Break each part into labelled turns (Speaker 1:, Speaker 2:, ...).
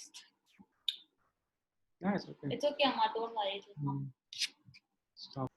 Speaker 1: honest.
Speaker 2: No, it's okay.
Speaker 1: It's okay, Amma. Don't worry.
Speaker 2: Stop.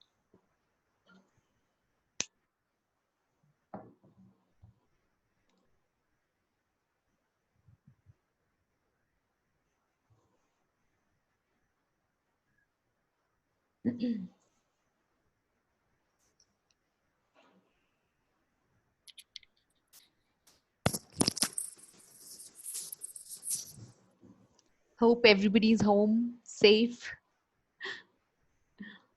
Speaker 3: Hope everybody's home, safe.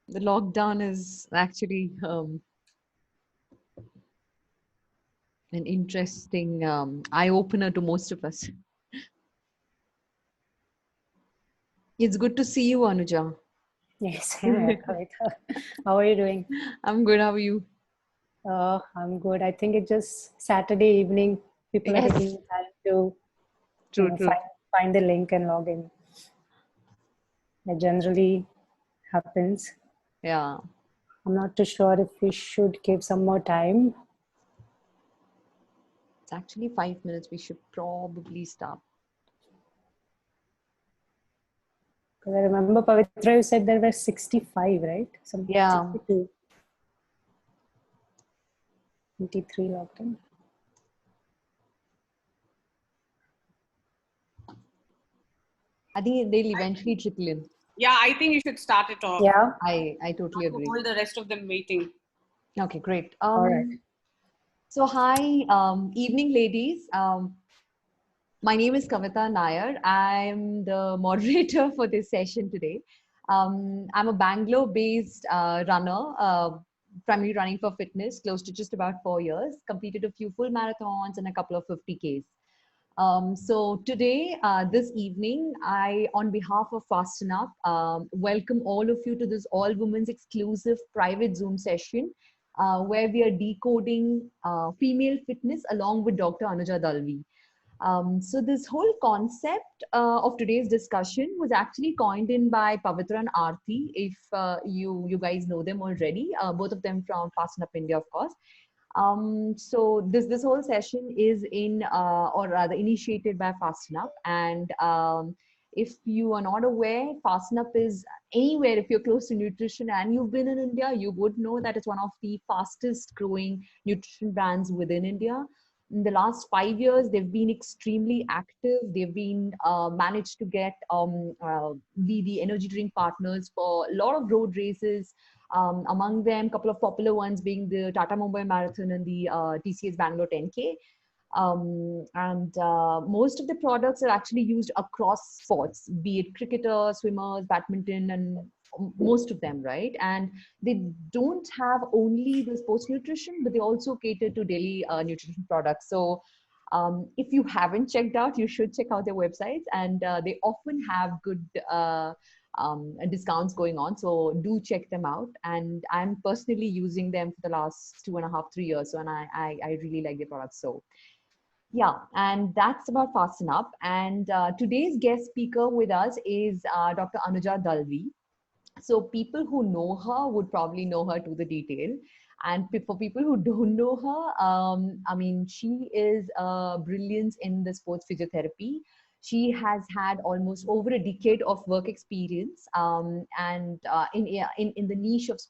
Speaker 3: The lockdown is actually an interesting eye-opener to most of us. It's good to see you, Anuja.
Speaker 4: Yes, Kavita. How are you doing?
Speaker 3: I'm good. How are you?
Speaker 4: I'm good. I think it's just Saturday evening. People are
Speaker 3: Yes.
Speaker 4: taking time to
Speaker 3: True, true.
Speaker 4: find the link and log in. That generally happens.
Speaker 3: Yeah.
Speaker 4: I'm not too sure if we should give some more time.
Speaker 3: It's actually 5 minutes. We should probably start.
Speaker 4: Because I remember, Pavitra, you said there were 65, right? Some
Speaker 3: Yeah.
Speaker 4: 62. 23 logged in.
Speaker 3: I think they'll eventually trickle in.
Speaker 1: Yeah, I think you should start it off.
Speaker 4: Yeah.
Speaker 3: I totally agree.
Speaker 1: Hold the rest of them waiting.
Speaker 3: Okay, great.
Speaker 4: All right.
Speaker 3: So hi, evening ladies. My name is Kavita Nair. I'm the moderator for this session today. I'm a Bangalore-based runner, primarily running for fitness, close to just about 4 years, completed a few full marathons and a couple of 50Ks. So today, this evening, I, on behalf of Fast Enough, welcome all of you to this all women's exclusive private Zoom session, where we are decoding female fitness along with Dr. Anuja Dalvi. So this whole concept of today's discussion was actually coined in by Pavitra and Aarti, if you guys know them already, both of them from Fast Enough India, of course. So this whole session is in or rather initiated by Fast Enough, and if you are not aware, Fast Enough is anywhere. If you're close to nutrition and you've been in India, you would know that it's one of the fastest growing nutrition brands within India. In the last 5 years, they've been extremely active. They've been managed to get be the energy drink partners for a lot of road races. Among them, a couple of popular ones being the Tata Mumbai Marathon and the TCS Bangalore 10K. And most of the products are actually used across sports, be it cricketers, swimmers, badminton, and most of them, right? And they don't have only the sports nutrition, but they also cater to daily nutrition products. So if you haven't checked out, you should check out their websites, and they often have good discounts going on. So do check them out. And I'm personally using them for the last 2.5, 3 years. So, and I really like their products. So yeah, and that's about Fast Enough. And today's guest speaker with us is Dr. Anuja Dalvi. So people who know her would probably know her to the detail. And for people who don't know her, I mean, she is a brilliance in the sports physiotherapy. She has had almost over a decade of work experience and in the niche of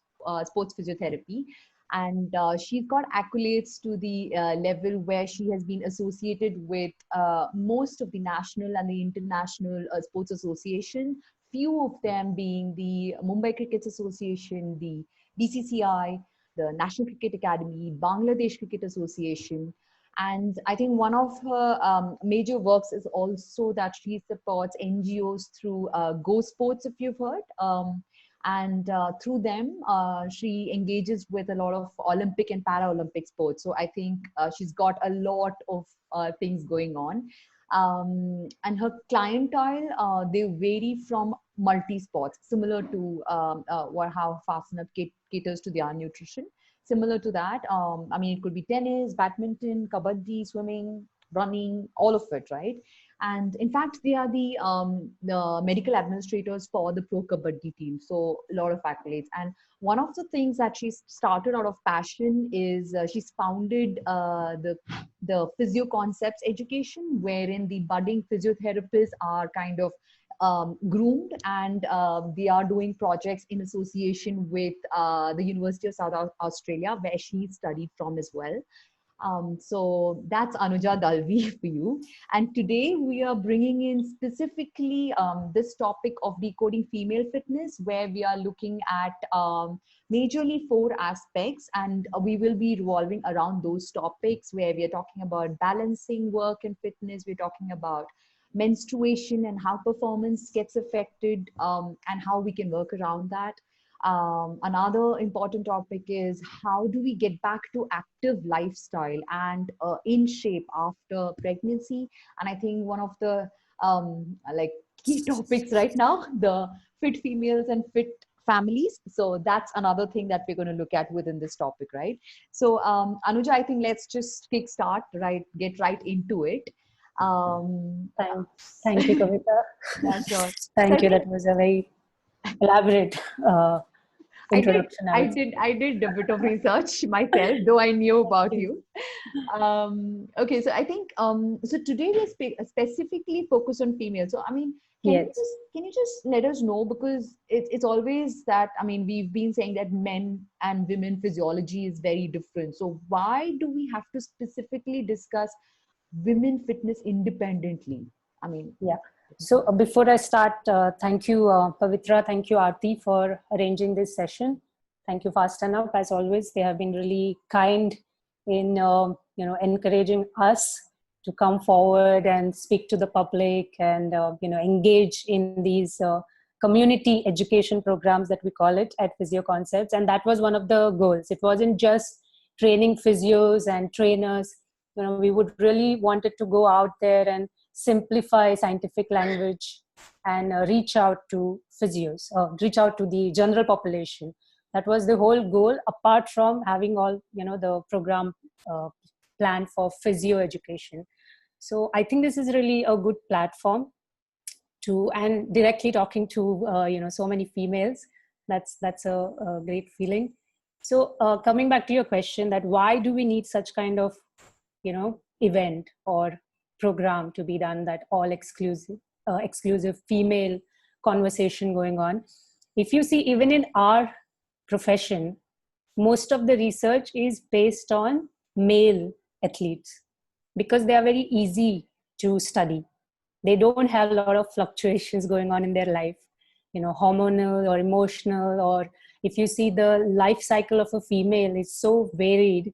Speaker 3: sports physiotherapy. And she's got accolades to the level where she has been associated with most of the national and the international sports association, few of them being the Mumbai Cricket Association, the BCCI, the National Cricket Academy, Bangladesh Cricket Association. And I think one of her major works is also that she supports NGOs through Go Sports, if you've heard. And through them, she engages with a lot of Olympic and Paralympic sports. So I think she's got a lot of things going on. And her clientele, they vary from multi-sports, similar to how Fast Enough caters to their nutrition. Similar to that, I mean, it could be tennis, badminton, kabaddi, swimming, running, all of it, right? And in fact, they are the medical administrators for the Pro Kabaddi team. So a lot of accolades. And one of the things that she started out of passion is she's founded the Physio Concepts Education, wherein the budding physiotherapists are kind of groomed, and they are doing projects in association with the University of South Australia, where she studied from as well. So that's Anuja Dalvi for you. And today we are bringing in specifically this topic of decoding female fitness, where we are looking at majorly 4 aspects, and we will be revolving around those topics, where we are talking about balancing work and fitness. We're talking about menstruation and how performance gets affected, and how we can work around that. Another important topic is how do we get back to active lifestyle and in shape after pregnancy. And I think one of the like key topics right now, the fit females and fit families. So that's another thing that we're going to look at within this topic, right? So Anuja, I think let's just kickstart, right? Get right into it.
Speaker 4: Thank you, Kavita.
Speaker 3: Yeah, sure.
Speaker 4: Thank you. That was a very elaborate introduction.
Speaker 3: I did a bit of research myself, though I knew about you. Okay, so I think so today we specifically focus on females. So I mean,
Speaker 4: Yes.
Speaker 3: can you just let us know, because it's always that, I mean, we've been saying that men and women physiology is very different. So why do we have to specifically discuss women fitness independently? I mean,
Speaker 4: Yeah. So before I start, thank you, Pavitra. Thank you, Aarti, for arranging this session. Thank you, Fast Enough. As always, they have been really kind in encouraging us to come forward and speak to the public and engage in these community education programs that we call it at Physio Concepts. And that was one of the goals. It wasn't just training physios and trainers. We would really wanted to go out there and simplify scientific language and reach out to physios, reach out to the general population. That was the whole goal, apart from having all the program plan for physio education. So I think this is really a good platform to, and directly talking to so many females. That's a great feeling. So coming back to your question, that why do we need such kind of event or program to be done, that all exclusive female conversation going on? If you see, even in our profession, most of the research is based on male athletes because they are very easy to study. They don't have a lot of fluctuations going on in their life, hormonal or emotional, or if you see the life cycle of a female is so varied.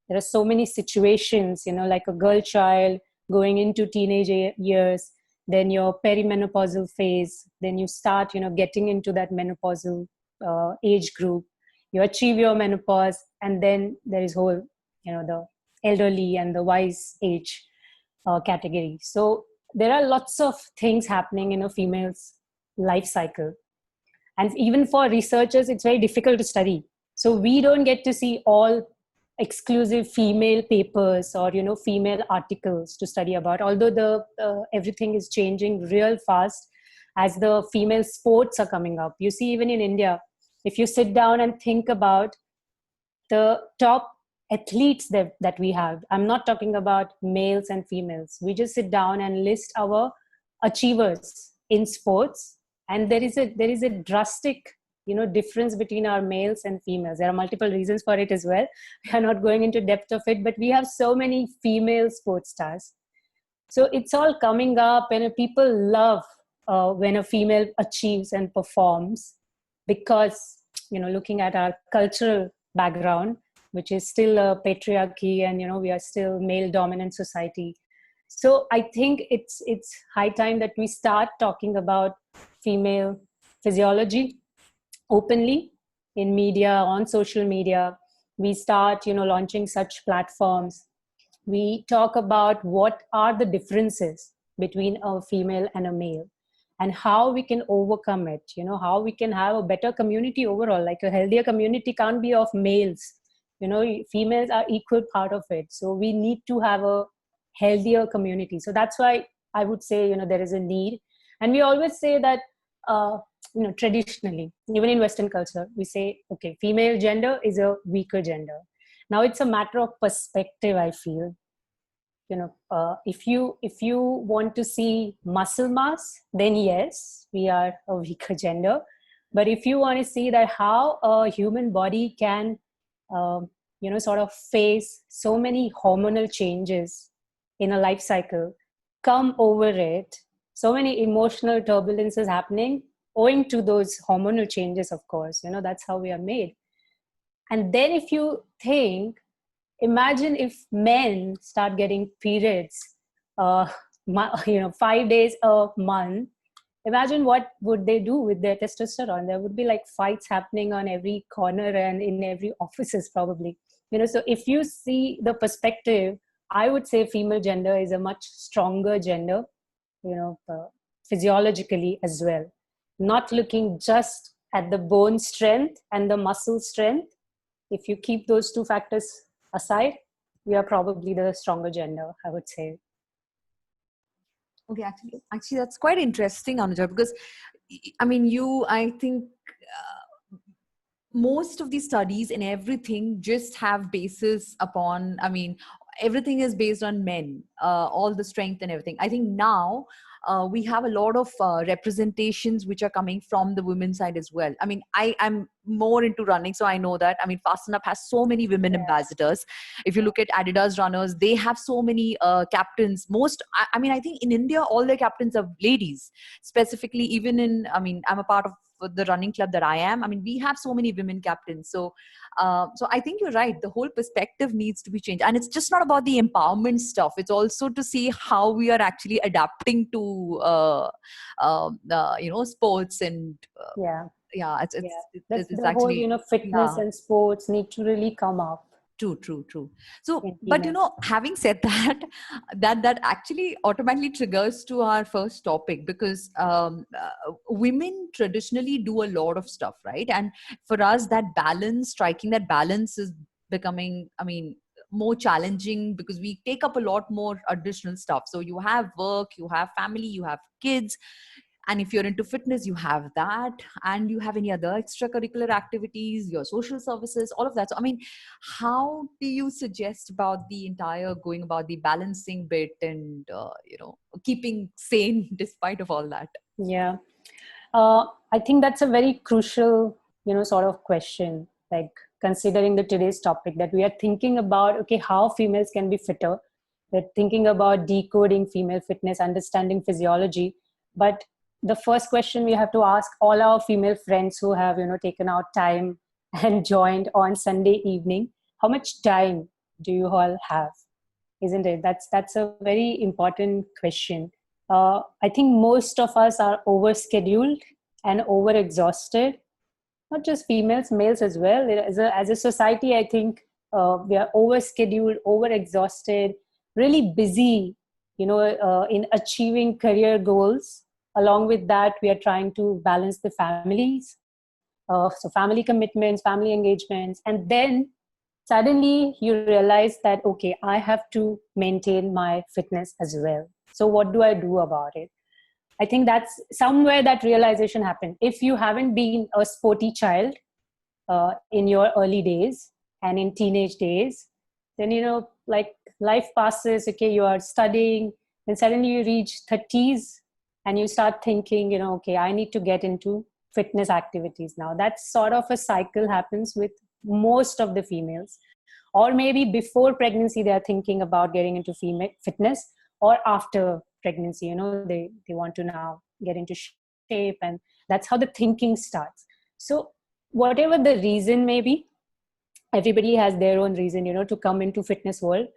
Speaker 4: There are so many situations, like a girl child going into teenage years, then your perimenopausal phase, then you start, getting into that menopausal age group. You achieve your menopause, and then there is whole, the elderly and the wise age category. So there are lots of things happening in a female's life cycle. And even for researchers, it's very difficult to study. So we don't get to see all exclusive female papers or female articles to study about, although the everything is changing real fast as the female sports are coming up. You see, even in India, if you sit down and think about the top athletes that we have, I'm not talking about males and females, we just sit down and list our achievers in sports, and there is a drastic difference between our males and females. There are multiple reasons for it as well. We are not going into depth of it, but we have so many female sports stars. So it's all coming up, and people love when a female achieves and performs, because, looking at our cultural background, which is still a patriarchy, and, we are still male dominant society. So I think it's high time that we start talking about female physiology openly in media, on social media. We start, launching such platforms. We talk about what are the differences between a female and a male, and how we can overcome it, how we can have a better community overall. Like a healthier community can't be of males, females are equal part of it. So we need to have a healthier community. So that's why I would say, there is a need. And we always say that, traditionally, even in Western culture, we say, okay, female gender is a weaker gender. Now it's a matter of perspective, I feel. If you want to see muscle mass, then yes, we are a weaker gender. But if you want to see that how a human body can, sort of face so many hormonal changes in a life cycle, come over it, so many emotional turbulences happening owing to those hormonal changes, of course, that's how we are made. And then if you think, imagine if men start getting periods, 5 days a month. Imagine what would they do with their testosterone. There would be like fights happening on every corner and in every offices probably. So if you see the perspective, I would say female gender is a much stronger gender, physiologically as well. Not looking just at the bone strength and the muscle strength. If you keep those two factors aside, we are probably the stronger gender, I would say.
Speaker 3: Okay, actually, that's quite interesting, Anuja, because I think most of these studies and everything just have basis upon, everything is based on men, all the strength and everything. I think now we have a lot of representations which are coming from the women's side as well. I'm more into running, so I know that. Fasten Up has so many women ambassadors. If you look at Adidas runners, they have so many captains. I think in India, all their captains are ladies. Specifically, even in, I'm a part of the running club that I am. We have so many women captains. So I think you're right. The whole perspective needs to be changed. And it's just not about the empowerment stuff. It's also to see how we are actually adapting to, sports and it's
Speaker 4: the
Speaker 3: actually
Speaker 4: whole, fitness and sports need to really come up.
Speaker 3: True. So, but having said that, that actually automatically triggers to our first topic, because women traditionally do a lot of stuff, right? And for us, striking that balance is becoming, more challenging, because we take up a lot more additional stuff. So you have work, you have family, you have kids. And if you're into fitness, you have that, and you have any other extracurricular activities, your social services, all of that. So, how do you suggest about the entire going about the balancing bit and, keeping sane despite of all that?
Speaker 4: Yeah. I think that's a very crucial, sort of question, like considering today's topic, that we are thinking about, okay, how females can be fitter. We're thinking about decoding female fitness, understanding physiology. But the first question we have to ask all our female friends who have, taken out time and joined on Sunday evening, how much time do you all have? Isn't it? That's a very important question. I think most of us are overscheduled and overexhausted. Not just females, males as well. As a society, I think we are overscheduled, overexhausted, really busy, in achieving career goals. Along with that, we are trying to balance the families. So family commitments, family engagements. And then suddenly you realize that, okay, I have to maintain my fitness as well. So what do I do about it? I think that's somewhere that realization happened. If you haven't been a sporty child in your early days and in teenage days, then, like life passes, okay, you are studying, then suddenly you reach 30s and you start thinking, okay, I need to get into fitness activities now. That sort of a cycle happens with most of the females. Or maybe before pregnancy, they are thinking about getting into female fitness, or after pregnancy, they want to now get into shape, and that's how the thinking starts. So whatever the reason may be, everybody has their own reason, to come into fitness world.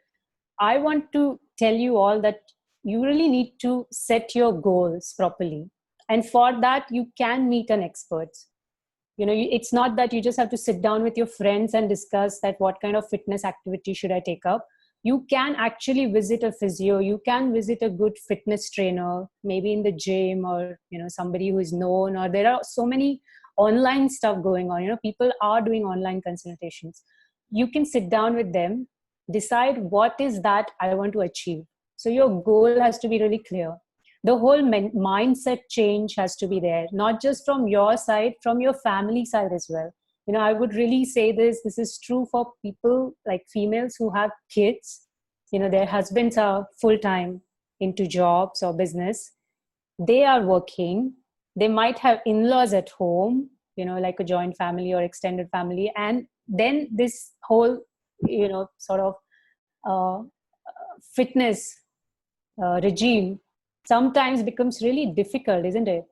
Speaker 4: I want to tell you all that you really need to set your goals properly. And for that, you can meet an expert. It's not that you just have to sit down with your friends and discuss that what kind of fitness activity should I take up. You can actually visit a physio. You can visit a good fitness trainer, maybe in the gym, or, somebody who is known, or there are so many online stuff going on. People are doing online consultations. You can sit down with them, decide what is that I want to achieve. So your goal has to be really clear. the whole mindset change has to be there, not just from your side, from your family side as well. I would really say this is true for people like females who have kids. Their husbands are full-time into jobs or business. They are working. They might have in-laws at home, like a joint family or extended family. And then this whole, sort of fitness regime sometimes becomes really difficult, isn't it?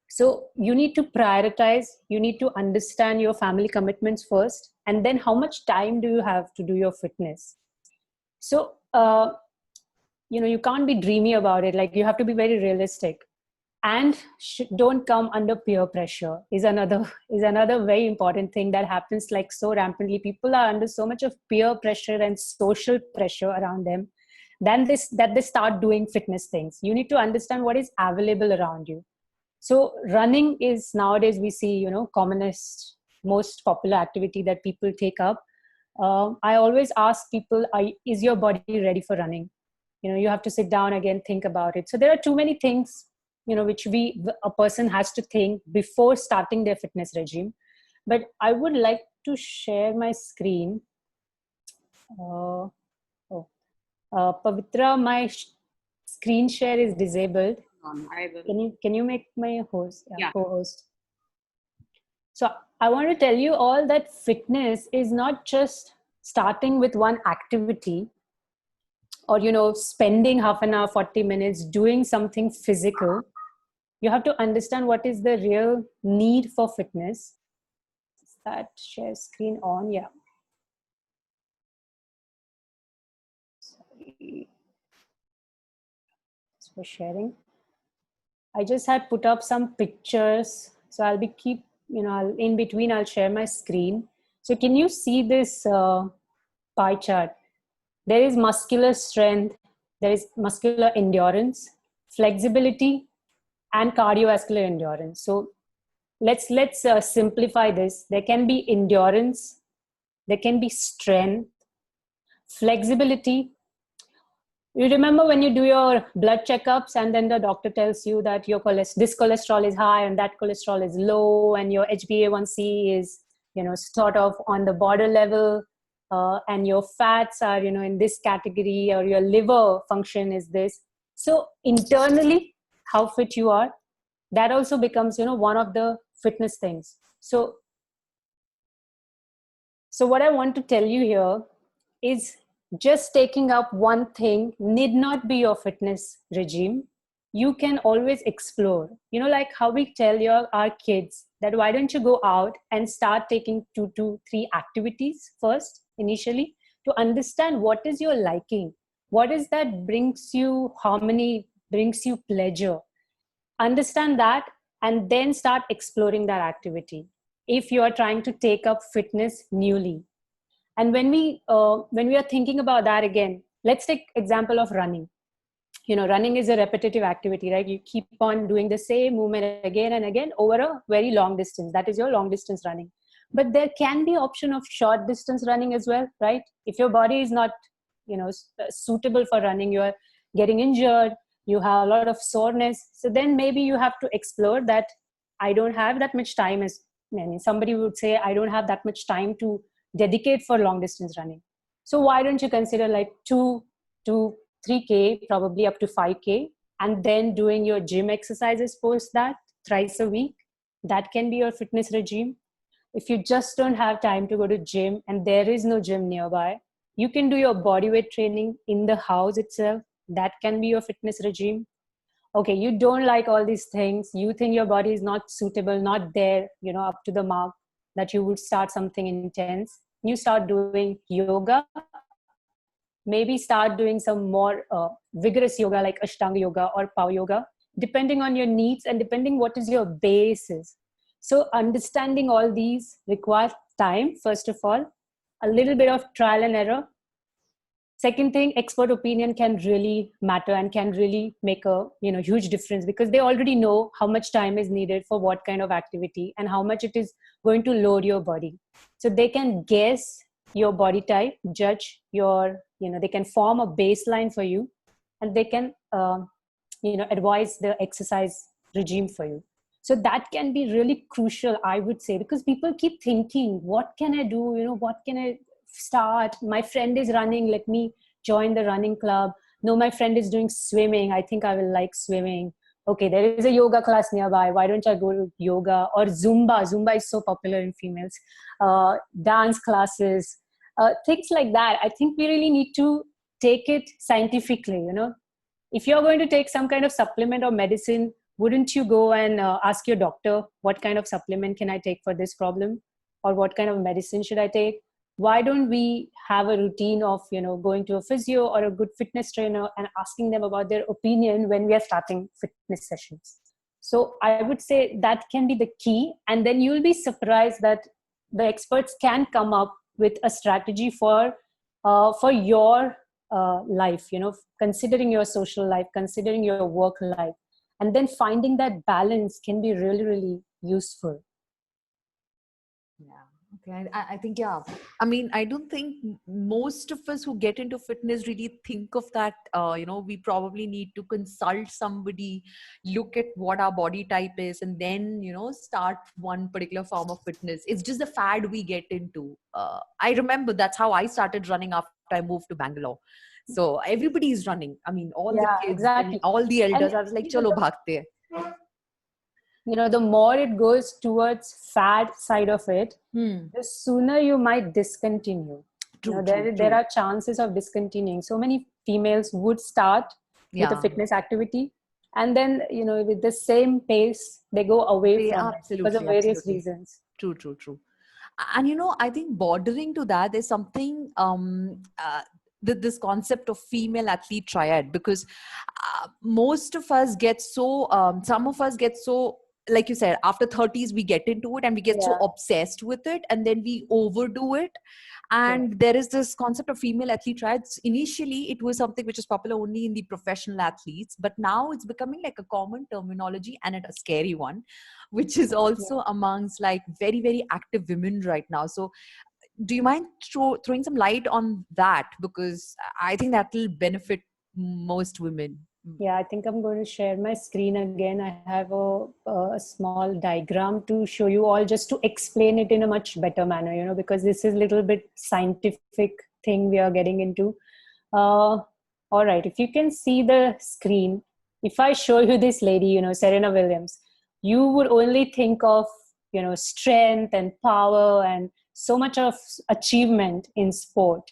Speaker 4: So you need to prioritize, you need to understand your family commitments first, and then how much time do you have to do your fitness. So, you can't be dreamy about it. Like, you have to be very realistic, and don't come under peer pressure is another very important thing that happens like so rampantly. People are under so much of peer pressure and social pressure around them that they start doing fitness things. You need to understand what is available around you. So running is nowadays, we see, commonest, most popular activity that people take up. I always ask people, is your body ready for running? You have to sit down again, think about it. So there are too many things, which a person has to think before starting their fitness regime. But I would like to share my screen. Pavitra, my screen share is disabled.
Speaker 1: I will.
Speaker 4: Can you make my host?
Speaker 1: Yeah.
Speaker 4: Co-host. So I want to tell you all that fitness is not just starting with one activity or, spending half an hour, 40 minutes doing something physical. You have to understand what is the real need for fitness. Is that share screen on? Yeah. Sorry. Thanks for sharing. I just had put up some pictures. So I'll be in between, I'll share my screen. So can you see this pie chart? There is muscular strength, there is muscular endurance, flexibility, and cardiovascular endurance. So let's simplify this. There can be endurance, there can be strength, flexibility. You remember when you do your blood checkups and then the doctor tells you that this cholesterol is high and that cholesterol is low, and your HbA1c is, sort of on the border level, and your fats are, in this category, or your liver function is this. So internally, how fit you are, that also becomes, one of the fitness things. So what I want to tell you here is, just taking up one thing need not be your fitness regime. You can always explore, like how we tell our kids that why don't you go out and start taking 2 to 3 activities first initially, to understand what is your liking, what is that brings you harmony, brings you pleasure. Understand that, and then start exploring that activity if you are trying to take up fitness newly. And when we are thinking about that, again, let's take example of running. Running is a repetitive activity, right? You keep on doing the same movement again and again over a very long distance. That is your long distance running. But there can be option of short distance running as well, right? If your body is not, suitable for running, you are getting injured, you have a lot of soreness. So then maybe you have to explore that. I don't have that much time somebody would say, I don't have that much time to dedicate for long distance running. So why don't you consider like 2 to 3K, probably up to 5K, and then doing your gym exercises post that thrice a week. That can be your fitness regime. If you just don't have time to go to gym and there is no gym nearby, you can do your body weight training in the house itself. That can be your fitness regime. Okay, you don't like all these things. You think your body is not suitable, not there, up to the mark, that you would start something intense. You start doing yoga. Maybe start doing some more vigorous yoga like Ashtanga yoga or Power yoga, depending on your needs and depending what is your basis. So understanding all these requires time, first of all, a little bit of trial and error. Second thing, expert opinion can really matter and can really make a huge difference, because they already know how much time is needed for what kind of activity and how much it is going to load your body. So they can guess your body type, judge your, they can form a baseline for you, and they can advise the exercise regime for you. So that can be really crucial, I would say, because people keep thinking, what can I do? What can I start? My friend is running, let me join the running club. No, my friend is doing swimming, I think I will like swimming. Okay, there is a yoga class nearby, why don't I go to yoga? Or Zumba is so popular in females. Dance classes, things like that. I think we really need to take it scientifically. If you're going to take some kind of supplement or medicine, wouldn't you go and ask your doctor, what kind of supplement can I take for this problem? Or what kind of medicine should I take? Why don't we have a routine of, going to a physio or a good fitness trainer and asking them about their opinion when we are starting fitness sessions? So I would say that can be the key. And then you'll be surprised that the experts can come up with a strategy for your life, considering your social life, considering your work life. And then finding that balance can be really, really useful.
Speaker 3: Yeah. Okay. I think, yeah. I mean, I don't think most of us who get into fitness really think of that. We probably need to consult somebody, look at what our body type is, and then, start one particular form of fitness. It's just the fad we get into. I remember that's how I started running after I moved to Bangalore. So everybody is running. I mean, all the kids,
Speaker 4: exactly.
Speaker 3: and all the elders.
Speaker 4: And
Speaker 3: I was like, chalo bhagte.
Speaker 4: The more it goes towards fad side of it, the sooner you might discontinue.
Speaker 3: True.
Speaker 4: There are chances of discontinuing. So many females would start with a fitness activity, and then with the same pace they go away from it because of various reasons.
Speaker 3: True. And I think bordering to that, there's something this concept of female athlete triad, because most of us get so some of us get so, like you said, after 30s we get into it and we get so obsessed with it, and then we overdo it. And there is this concept of female athlete triads. Initially it was something which is popular only in the professional athletes, but now it's becoming like a common terminology, and a scary one, which is also amongst like very, very active women right now. So do you mind throwing some light on that? Because I think that will benefit most women.
Speaker 4: Yeah, I think I'm going to share my screen again. I have a small diagram to show you all, just to explain it in a much better manner, because this is a little bit scientific thing we are getting into. All right, if you can see the screen, if I show you this lady, Serena Williams, you would only think of, strength and power and so much of achievement in sport,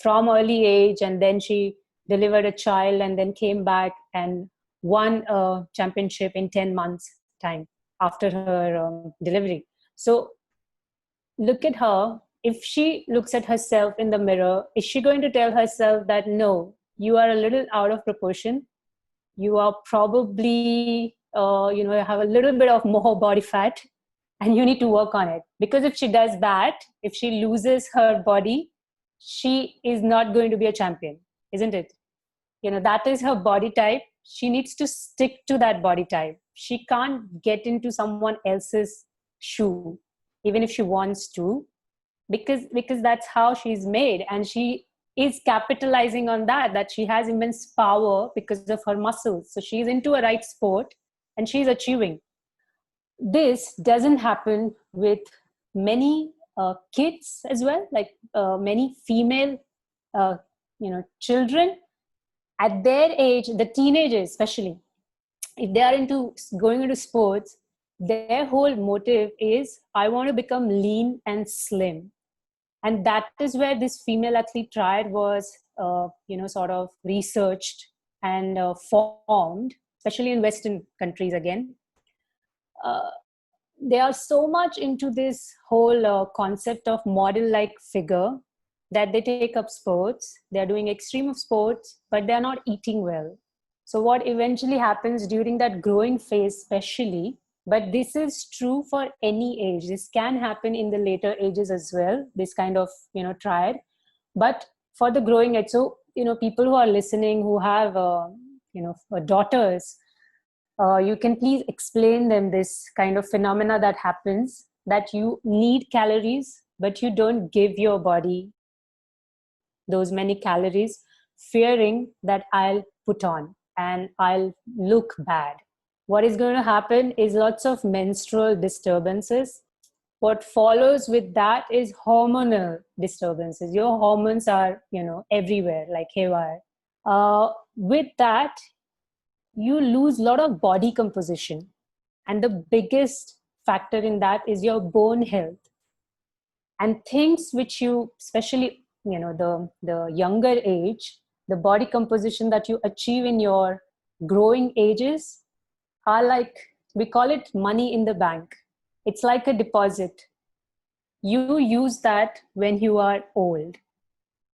Speaker 4: from early age. And then she delivered a child and then came back and won a championship in 10 months time after her delivery. So look at her. If she looks at herself in the mirror, is she going to tell herself that, no, you are a little out of proportion? You are probably, have a little bit of more body fat and you need to work on it. Because if she does that, if she loses her body, she is not going to be a champion, isn't it? That is her body type. She needs to stick to that body type. She can't get into someone else's shoe, even if she wants to, because that's how she's made. And she is capitalizing on that she has immense power because of her muscles. So she's into a right sport and she's achieving. This doesn't happen with many kids as well, like many female children at their age, the teenagers especially, if they are going into sports, their whole motive is, I want to become lean and slim. And that is where this female athlete triad was sort of researched and formed, especially in Western countries again. They are so much into this whole concept of model-like figure that they take up sports. They're doing extreme of sports, but they're not eating well. So what eventually happens during that growing phase especially, but this is true for any age. This can happen in the later ages as well, this kind of, triad. But for the growing age, so, people who are listening who have, daughters, you can please explain them this kind of phenomena that happens, that you need calories, but you don't give your body those many calories, fearing that I'll put on. and I'll look bad. What is going to happen is lots of menstrual disturbances. What follows with that is hormonal disturbances. Your hormones are, everywhere like haywire. With that, you lose a lot of body composition. And the biggest factor in that is your bone health. And things which you, especially, the younger age, the body composition that you achieve in your growing ages are like, we call it money in the bank. It's like a deposit. You use that when you are old.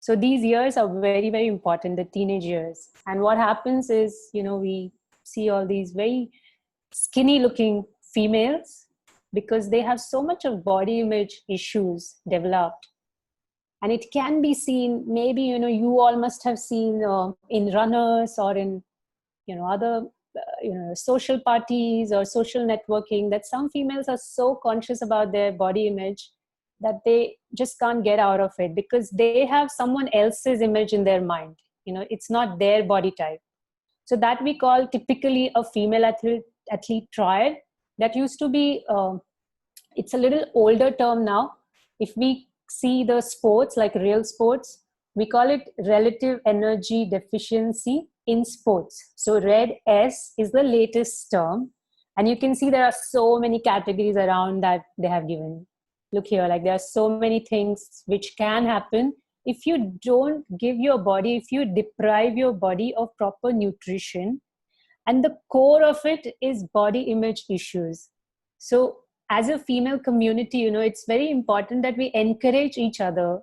Speaker 4: So these years are very, very important, the teenage years. And what happens is, we see all these very skinny looking females because they have so much of body image issues developed. And it can be seen, maybe, you all must have seen in runners or in, other, social parties or social networking, that some females are so conscious about their body image that they just can't get out of it because they have someone else's image in their mind. It's not their body type. So that we call typically a female athlete triad. That used to be, it's a little older term now. If we see the sports, like real sports, we call it relative energy deficiency in sports. So red S is the latest term. And you can see there are so many categories around that they have given. Look here, like there are so many things which can happen if you don't give your body, if you deprive your body of proper nutrition. And the core of it is body image issues. So as a female community, it's very important that we encourage each other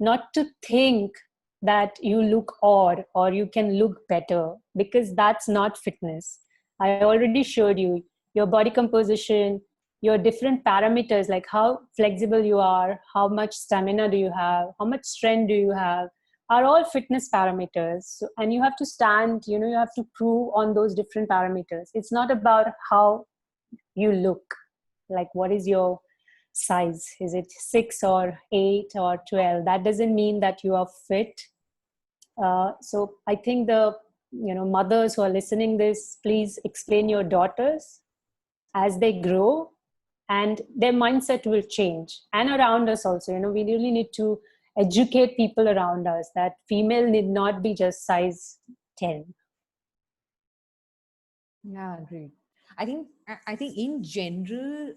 Speaker 4: not to think that you look odd or you can look better, because that's not fitness. I already showed you your body composition, your different parameters, like how flexible you are, how much stamina do you have, how much strength do you have, are all fitness parameters. So, and you have to stand, you have to prove on those different parameters. It's not about how you look, like what is your size? Is it 6 or 8 or 12? That doesn't mean that you are fit. So I think the mothers who are listening this, please explain your daughters as they grow, and their mindset will change. And around us also, we really need to educate people around us that female need not be just size 10.
Speaker 3: Yeah, great. I think in general,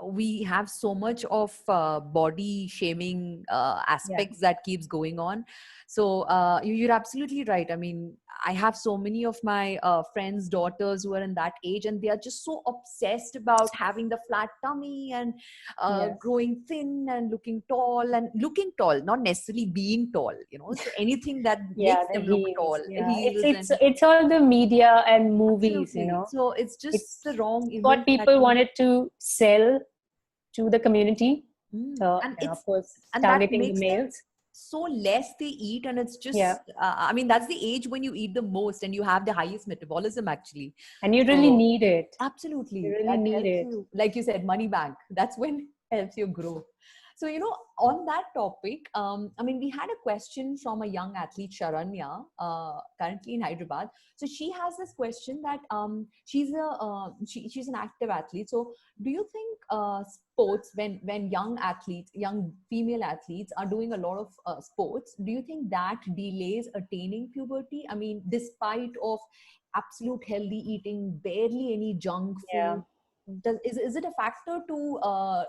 Speaker 3: we have so much of body shaming aspects that keeps going on. So you're absolutely right. I mean, I have so many of my friends' daughters who are in that age, and they are just so obsessed about having the flat tummy and growing thin and looking tall, not necessarily being tall. So anything that makes them look tall.
Speaker 4: Yeah.
Speaker 3: Heels
Speaker 4: It's all the media and movies,
Speaker 3: Absolutely. So it's just the wrong image.
Speaker 4: What people wanted to sell to the community.
Speaker 3: And
Speaker 4: of course,
Speaker 3: and that
Speaker 4: targeting the
Speaker 3: makes
Speaker 4: males.
Speaker 3: So less they eat, and it's just I mean, that's the age when you eat the most and you have the highest metabolism, actually.
Speaker 4: And you really need it.
Speaker 3: Absolutely.
Speaker 4: You really
Speaker 3: that
Speaker 4: need
Speaker 3: helps
Speaker 4: it.
Speaker 3: you, like you said, money bank. That's when it helps you grow. So, on that topic, I mean, we had a question from a young athlete, Sharanya, currently in Hyderabad. So she has this question that she's an active athlete. So do you think sports, when young female athletes are doing a lot of sports, do you think that delays attaining puberty? I mean, despite of absolute healthy eating, barely any junk food, is it a factor to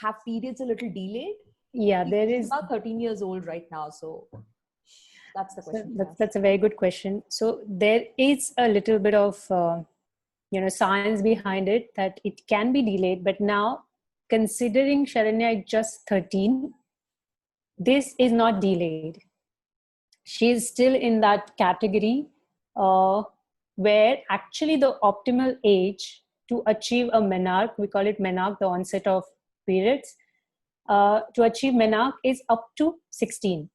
Speaker 3: have periods a little delayed?
Speaker 4: Yeah, there
Speaker 3: She's
Speaker 4: is.
Speaker 3: about 13 years old right now, so that's the question.
Speaker 4: That's a very good question. So there is a little bit of science behind it, that it can be delayed. But now, considering Sharanya is just 13, this is not delayed. She is still in that category where actually the optimal age to achieve a menarche, we call it menarche, the onset of periods, to achieve menarche is up to 16.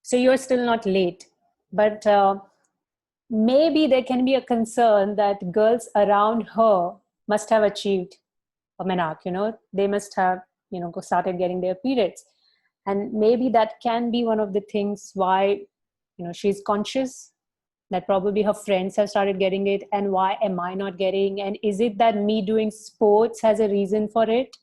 Speaker 4: So you're still not late. But maybe there can be a concern that girls around her must have achieved a menarche, they must have, started getting their periods. And maybe that can be one of the things why, she's conscious that probably her friends have started getting it, and why am I not getting? And is it that me doing sports has a reason for it?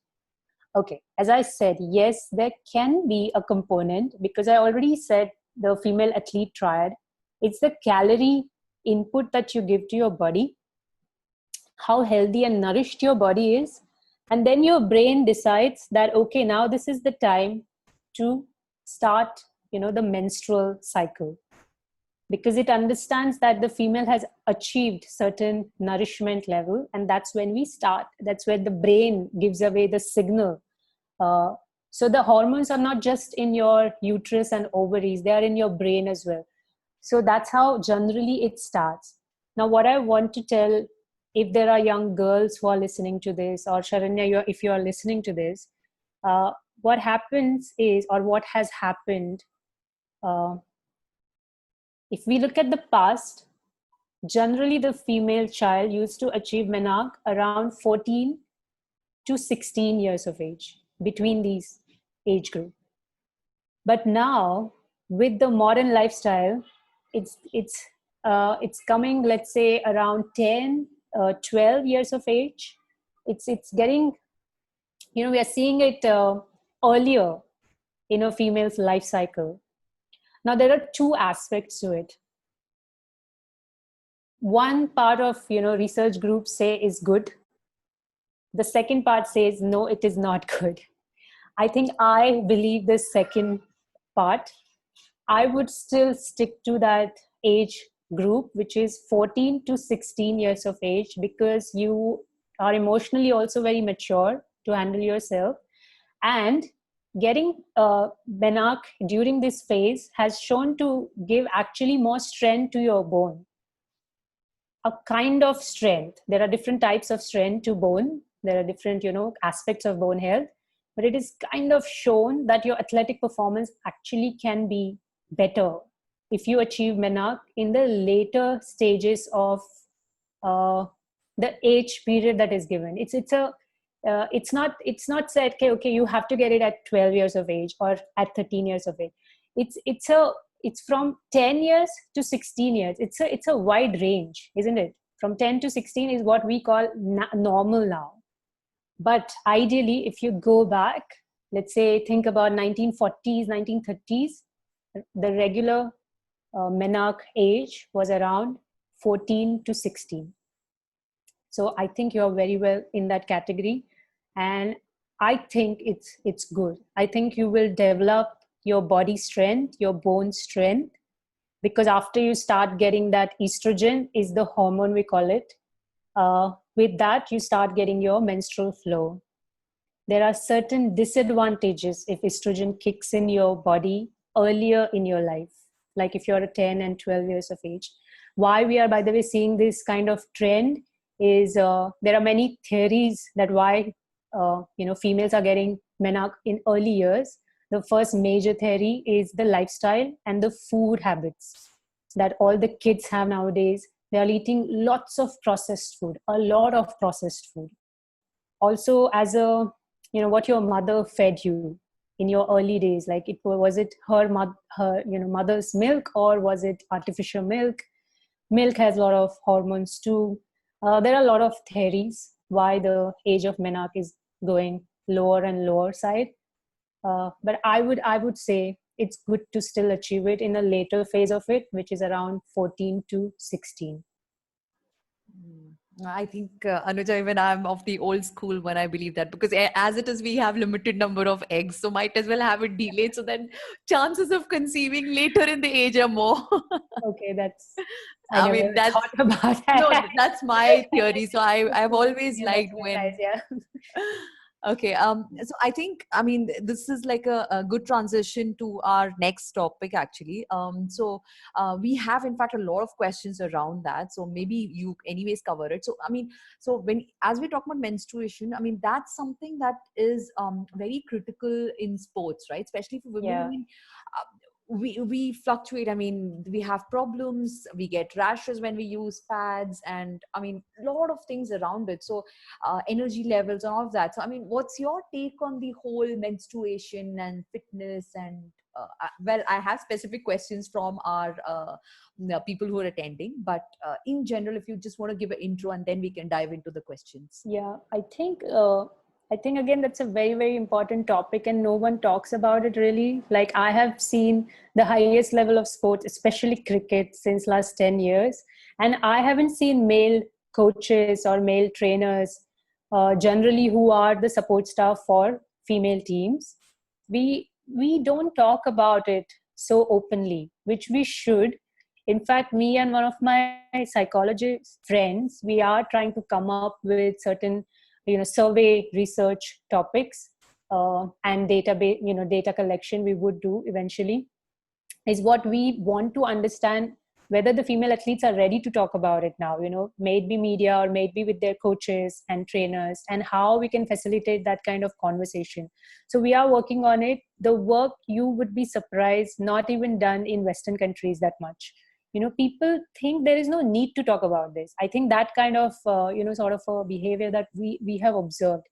Speaker 4: Okay, as I said, yes, there can be a component, because I already said the female athlete triad. It's the calorie input that you give to your body, how healthy and nourished your body is, and then your brain decides that, okay, now this is the time to start, the menstrual cycle, because it understands that the female has achieved certain nourishment level, and that's when we start. That's where the brain gives away the signal. So the hormones are not just in your uterus and ovaries, they are in your brain as well. So that's how generally it starts. Now, what I want to tell, if there are young girls who are listening to this, or Sharanya, if you are listening to this, what happens is, or what has happened, if we look at the past, generally the female child used to achieve menarche around 14 to 16 years of age, between these age group. But now, with the modern lifestyle, it's coming, let's say, around 10, 12 years of age. It's getting, we are seeing it earlier in a female's life cycle. Now, there are two aspects to it. One part of, research groups say is good. The second part says, no, it is not good. I think I believe the second part. I would still stick to that age group, which is 14 to 16 years of age, because you are emotionally also very mature to handle yourself. And getting menarche during this phase has shown to give actually more strength to your bone. A kind of strength. There are different types of strength to bone. There are different, aspects of bone health. But it is kind of shown that your athletic performance actually can be better if you achieve menarche in the later stages of the age period that is given. It's not said, okay, you have to get it at 12 years of age or at 13 years of age. It's from 10 years to 16 years. It's a wide range, isn't it? From 10 to 16 is what we call normal now. But ideally, if you go back, let's say, think about 1940s, 1930s, the regular menarche age was around 14 to 16. So I think you're very well in that category. And I think it's good. I think you will develop your body strength, your bone strength, because after you start getting that, estrogen is the hormone, we call it. With that, you start getting your menstrual flow. There are certain disadvantages if estrogen kicks in your body earlier in your life, like if you're 10 and 12 years of age. Why we are, by the way, seeing this kind of trend is there are many theories that why females are getting menarche in early years. The first major theory is the lifestyle and the food habits that all the kids have nowadays. They are eating lots of processed food, a lot of processed food. Also, as what your mother fed you in your early days, like was it her mother's milk, or was it artificial milk? Milk has a lot of hormones too. There are a lot of theories why the age of menarche is going lower and lower side. But I would say it's good to still achieve it in a later phase of it, which is around 14 to 16.
Speaker 3: I think, Anuja, even I'm of the old school when I believe that, because as it is, we have limited number of eggs, so might as well have it delayed, so then chances of conceiving later in the age are more.
Speaker 4: Okay, that's.
Speaker 3: I mean, that's
Speaker 4: thought about that.
Speaker 3: No, that's my theory. So I've always liked when.
Speaker 4: Nice, yeah.
Speaker 3: Okay. So I think, this is like a good transition to our next topic, actually. So we have, in fact, a lot of questions around that. So maybe you anyways cover it. So, as we talk about menstruation, that's something that is very critical in sports, right? Especially for women.
Speaker 4: Yeah.
Speaker 3: We fluctuate. We have problems, we get rashes when we use pads, and a lot of things around it. So energy levels and all of that. So what's your take on the whole menstruation and fitness and well, I have specific questions from our the people who are attending, but in general, if you just want to give an intro and then we can dive into the questions.
Speaker 4: Yeah, I think again that's a very, very important topic, and no one talks about it really. Like, I have seen the highest level of sports, especially cricket, since last 10 years, and I haven't seen male coaches or male trainers generally who are the support staff for female teams. We don't talk about it so openly, which we should. In fact, me and one of my psychologist friends, we are trying to come up with certain, survey research topics and database, data collection we would do eventually, is what we want to understand whether the female athletes are ready to talk about it now, maybe media or maybe with their coaches and trainers, and how we can facilitate that kind of conversation. So we are working on it. The work, you would be surprised, not even done in Western countries that much. People think there is no need to talk about this. I think that kind of, sort of a behavior that we have observed.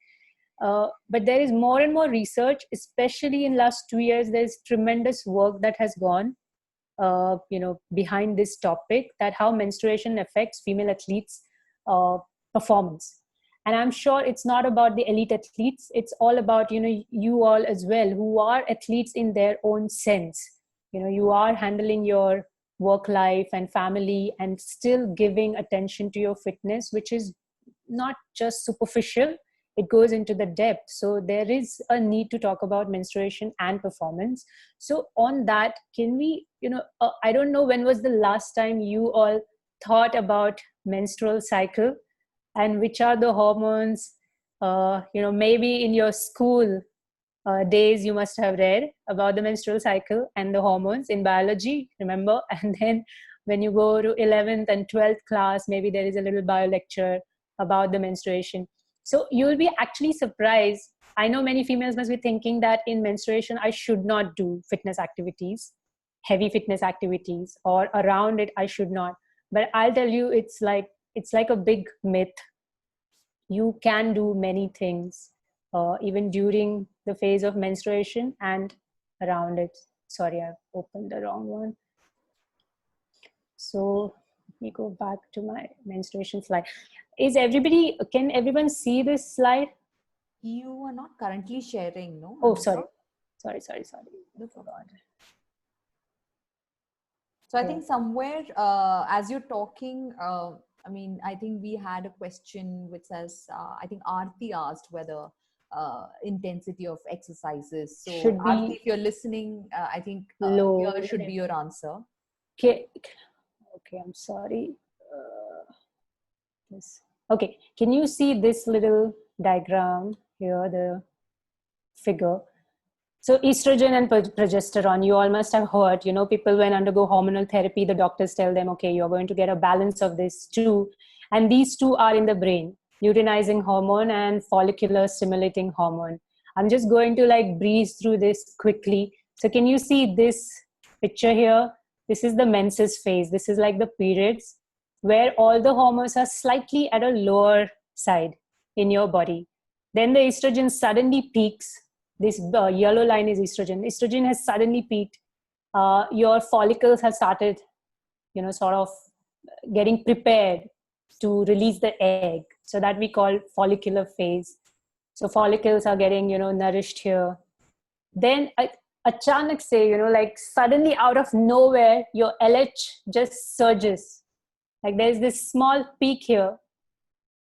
Speaker 4: But there is more and more research, especially in last 2 years. There's tremendous work that has gone, behind this topic, that how menstruation affects female athletes' performance. And I'm sure it's not about the elite athletes. It's all about, you all as well, who are athletes in their own sense. You are handling your work life and family and still giving attention to your fitness, which is not just superficial. It goes into the depth. So there is a need to talk about menstruation and performance. So on that, can we, I don't know when was the last time you all thought about menstrual cycle and which are the hormones, maybe in your school days you must have read about the menstrual cycle and the hormones in biology, remember? And then when you go to 11th and 12th class, maybe there is a little bio lecture about the menstruation. So you'll be actually surprised. I know many females must be thinking that in menstruation, I should not do fitness activities, heavy fitness activities, or around it, I should not. But I'll tell you, it's like a big myth. You can do many things, even during the phase of menstruation and around it. Sorry, I've opened the wrong one. So let me go back to my menstruation slide. Can everyone see this slide?
Speaker 3: You are not currently sharing, no?
Speaker 4: Oh, sorry. Sorry.
Speaker 3: No problem. So I think somewhere, as you're talking, I think we had a question which says, I think Aarti asked whether intensity of exercises. So Aarti, if you're listening, I think here should be your answer.
Speaker 4: Okay, I'm sorry. Okay, can you see this little diagram here, the figure? So estrogen and progesterone, you all must have heard, people when undergo hormonal therapy, the doctors tell them, okay, you're going to get a balance of these two. And these two are in the brain, luteinizing hormone and follicular stimulating hormone. I'm just going to breeze through this quickly. So can you see this picture here? This is the menses phase. This is like the periods where all the hormones are slightly at a lower side in your body. Then the estrogen suddenly peaks. This yellow line is estrogen. Estrogen has suddenly peaked. Your follicles have started, sort of getting prepared to release the egg. So that we call follicular phase. So follicles are getting, nourished here. Then achanak se, suddenly out of nowhere, your LH just surges. Like there's this small peak here,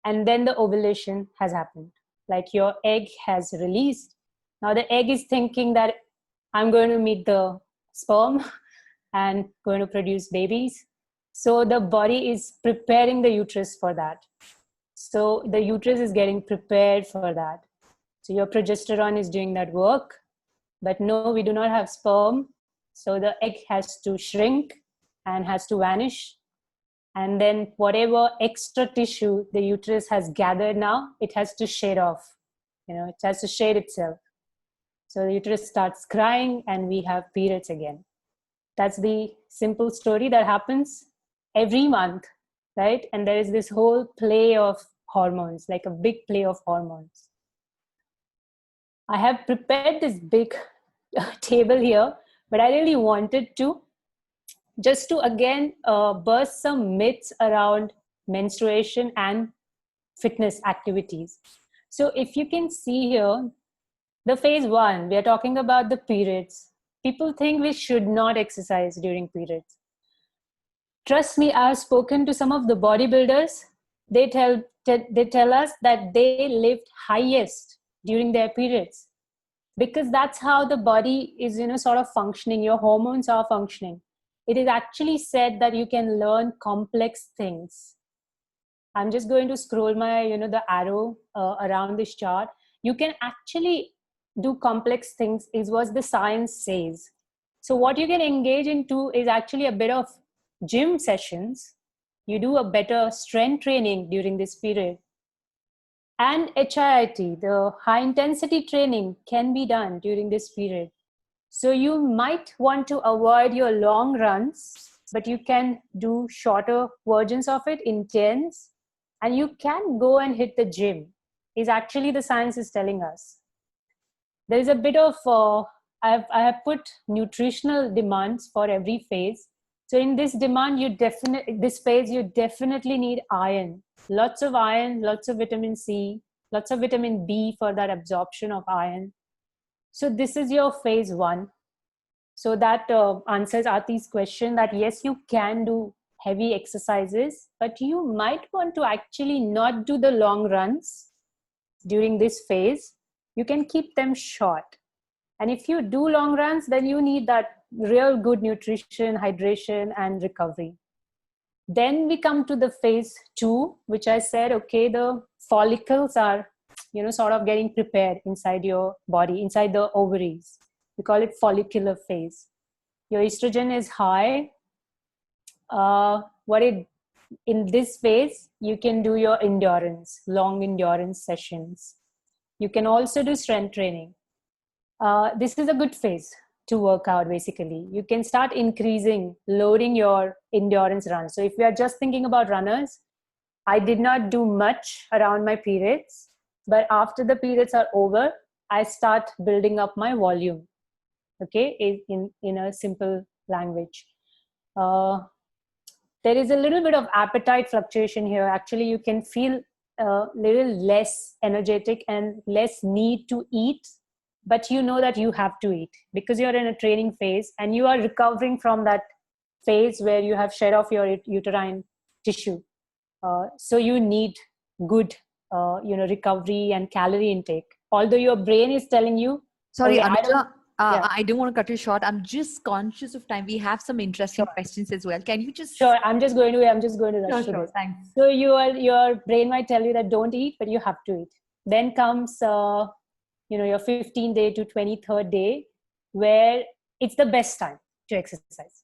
Speaker 4: and then the ovulation has happened. Like your egg has released. Now the egg is thinking that I'm going to meet the sperm and going to produce babies. So the body is preparing the uterus for that. So the uterus is getting prepared for that. So your progesterone is doing that work. But no, we do not have sperm. So the egg has to shrink and has to vanish. And then whatever extra tissue the uterus has gathered now, it has to shed off. It has to shed itself. So the uterus starts crying and we have periods again. That's the simple story that happens every month, right? And there is this whole play of hormones, like a big play of hormones. I have prepared this big table here but I really wanted to, just to again burst some myths around menstruation and fitness activities. So if you can see here, the phase 1, we are talking about the periods. People think we should not exercise during periods. Trust me, I've spoken to some of the bodybuilders. They tell us that they lived highest during their periods, because that's how the body is, sort of functioning. Your hormones are functioning. It is actually said that you can learn complex things. I'm just going to scroll my, the arrow around this chart. You can actually do complex things, is what the science says. So what you can engage into is actually a bit of gym sessions. You do a better strength training during this period. And HIIT, the high intensity training, can be done during this period. So you might want to avoid your long runs, but you can do shorter versions of it, intense, and you can go and hit the gym, is actually the science is telling us. There is a bit of, I have put nutritional demands for every phase. So in this demand, this phase, you definitely need iron. Lots of iron, lots of vitamin C, lots of vitamin B for that absorption of iron. So this is your phase 1. So that answers Aarti's question that yes, you can do heavy exercises, but you might want to actually not do the long runs during this phase. You can keep them short. And if you do long runs, then you need that real good nutrition, hydration, and recovery. Then we come to the phase 2, which I said, okay, the follicles are, sort of getting prepared inside your body, inside the ovaries. We call it follicular phase. Your estrogen is high. In this phase, you can do your endurance, long endurance sessions. You can also do strength training. This is a good phase to work out, basically. You can start loading your endurance runs. So if we are just thinking about runners, I did not do much around my periods, but after the periods are over, I start building up my volume, okay, in a simple language. There is a little bit of appetite fluctuation here. Actually, you can feel a little less energetic and less need to eat, but you know that you have to eat because you're in a training phase and you are recovering from that phase where you have shed off your uterine tissue. So you need good, recovery and calorie intake. Although your brain is telling you,
Speaker 3: Sorry,
Speaker 4: okay,
Speaker 3: Anuja,
Speaker 4: yeah.
Speaker 3: I don't want to cut you short. I'm just conscious of time. We have some interesting
Speaker 4: Sure.
Speaker 3: questions as well. Can you just...
Speaker 4: Sure, I'm just going to rush
Speaker 3: Sure,
Speaker 4: through this.
Speaker 3: thanks.
Speaker 4: So your brain might tell you that don't eat, but you have to eat. Then comes, your 15th day to 23rd day, where it's the best time to exercise.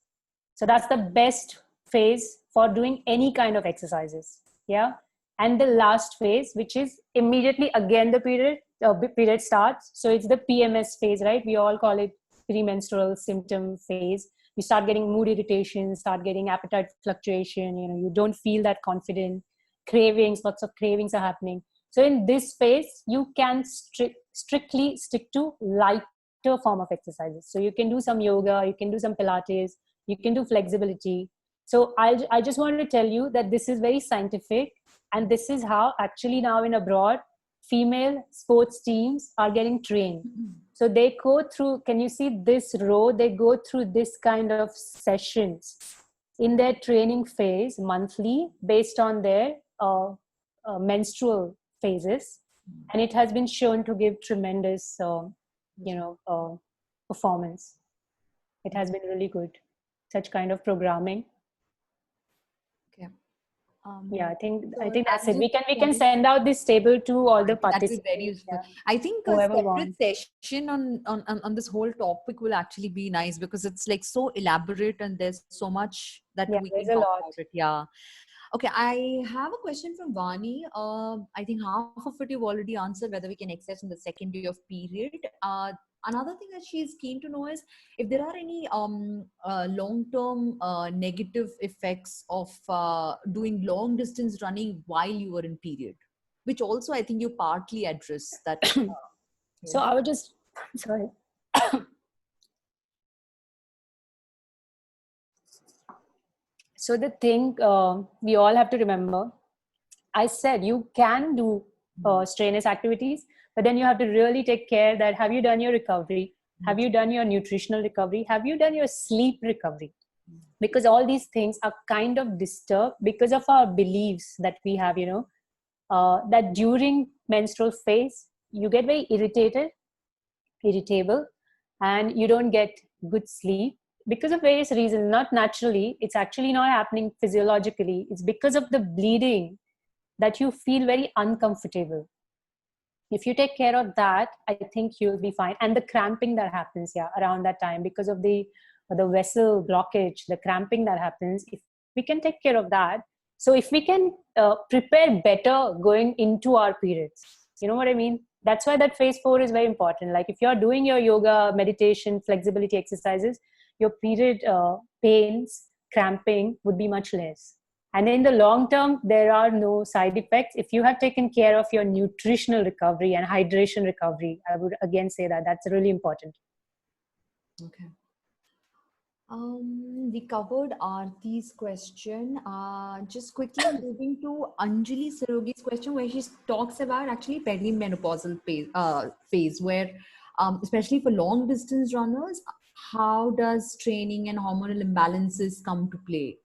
Speaker 4: So that's the best phase for doing any kind of exercises. Yeah. And the last phase, which is immediately again the period starts. So it's the PMS phase, right? We all call it premenstrual symptom phase. You start getting mood irritation, start getting appetite fluctuation. You don't feel that confident. Cravings, lots of cravings are happening. So in this phase, you can strictly stick to lighter form of exercises. So you can do some yoga, you can do some Pilates, you can do flexibility. So I just wanted to tell you that this is very scientific, and this is how actually now in abroad, female sports teams are getting trained. So they go through, can you see this row? They go through this kind of sessions in their training phase monthly based on their menstrual phases. And it has been shown to give tremendous, performance. It has been really good, such kind of programming.
Speaker 3: Okay.
Speaker 4: Yeah, I think
Speaker 3: so
Speaker 4: that's it.
Speaker 3: I'm
Speaker 4: We
Speaker 3: just
Speaker 4: can send out this table to all the
Speaker 3: That would be
Speaker 4: participants.
Speaker 3: very useful.
Speaker 4: Yeah.
Speaker 3: I think a
Speaker 4: Whoever
Speaker 3: separate
Speaker 4: wants.
Speaker 3: session on this whole topic will actually be nice because it's like so elaborate and there's so much that we
Speaker 4: There's
Speaker 3: can
Speaker 4: a
Speaker 3: talk
Speaker 4: lot.
Speaker 3: about it. Yeah. Okay, I have a question from Vani. I think half of it you've already answered, whether we can access in the second day of period. Another thing that she's keen to know is if there are any long-term negative effects of doing long distance running while you were in period, which also I think you partly address that.
Speaker 4: So I would just, sorry. So the thing we all have to remember, I said you can do strenuous activities, but then you have to really take care that have you done your recovery? Have you done your nutritional recovery? Have you done your sleep recovery? Because all these things are kind of disturbed because of our beliefs that we have, that during menstrual phase, you get very irritable, and you don't get good sleep because of various reasons, not naturally. It's actually not happening physiologically. It's because of the bleeding that you feel very uncomfortable. If you take care of that, I think you'll be fine. And the cramping that happens, around that time because of the vessel blockage, the cramping that happens, if we can take care of that. So if we can prepare better going into our periods, you know what I mean? That's why that phase 4 is very important. Like if you're doing your yoga, meditation, flexibility exercises, your period pains, cramping would be much less. And in the long term, there are no side effects. If you have taken care of your nutritional recovery and hydration recovery, I would again say that that's really important.
Speaker 3: Okay. We covered Aarti's question. Just quickly moving to Anjali Sarogi's question, where she talks about actually perimenopausal phase where, especially for long distance runners, how does training and hormonal imbalances come to play?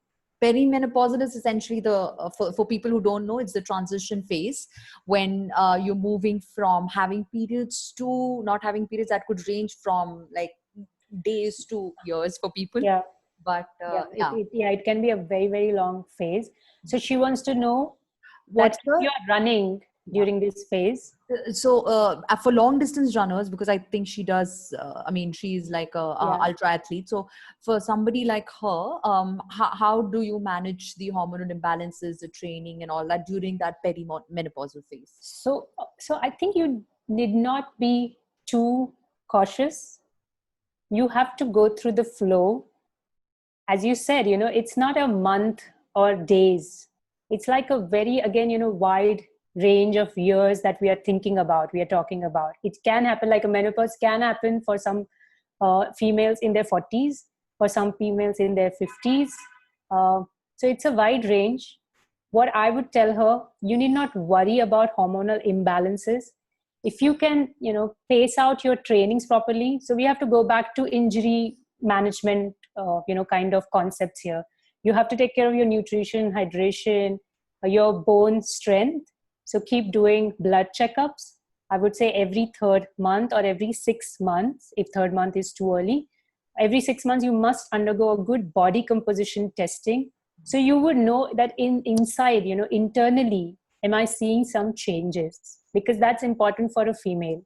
Speaker 3: Perimenopausal is essentially for people who don't know, it's the transition phase when you're moving from having periods to not having periods. That could range from like days to years for people. But
Speaker 4: it can be a very, very long phase. So she wants to know what you're running during this phase.
Speaker 3: So for long distance runners, because I think she does, she's like a ultra athlete. So for somebody like her, how do you manage the hormonal imbalances, the training and all that during that perimenopausal phase?
Speaker 4: So I think you need not be too cautious. You have to go through the flow. As you said, it's not a month or days. It's like a very, again, wide range of years that we are talking about. It can happen, like a menopause can happen for some females in their 40s, for some females in their 50s. So it's a wide range. What I would tell her, you need not worry about hormonal imbalances. If you can, pace out your trainings properly. So we have to go back to injury management, kind of concepts here. You have to take care of your nutrition, hydration, your bone strength. So keep doing blood checkups. I would say every 3rd month or every 6 months, if 3rd month is too early. Every 6 months, you must undergo a good body composition testing. So you would know that inside, internally, am I seeing some changes? Because that's important for a female.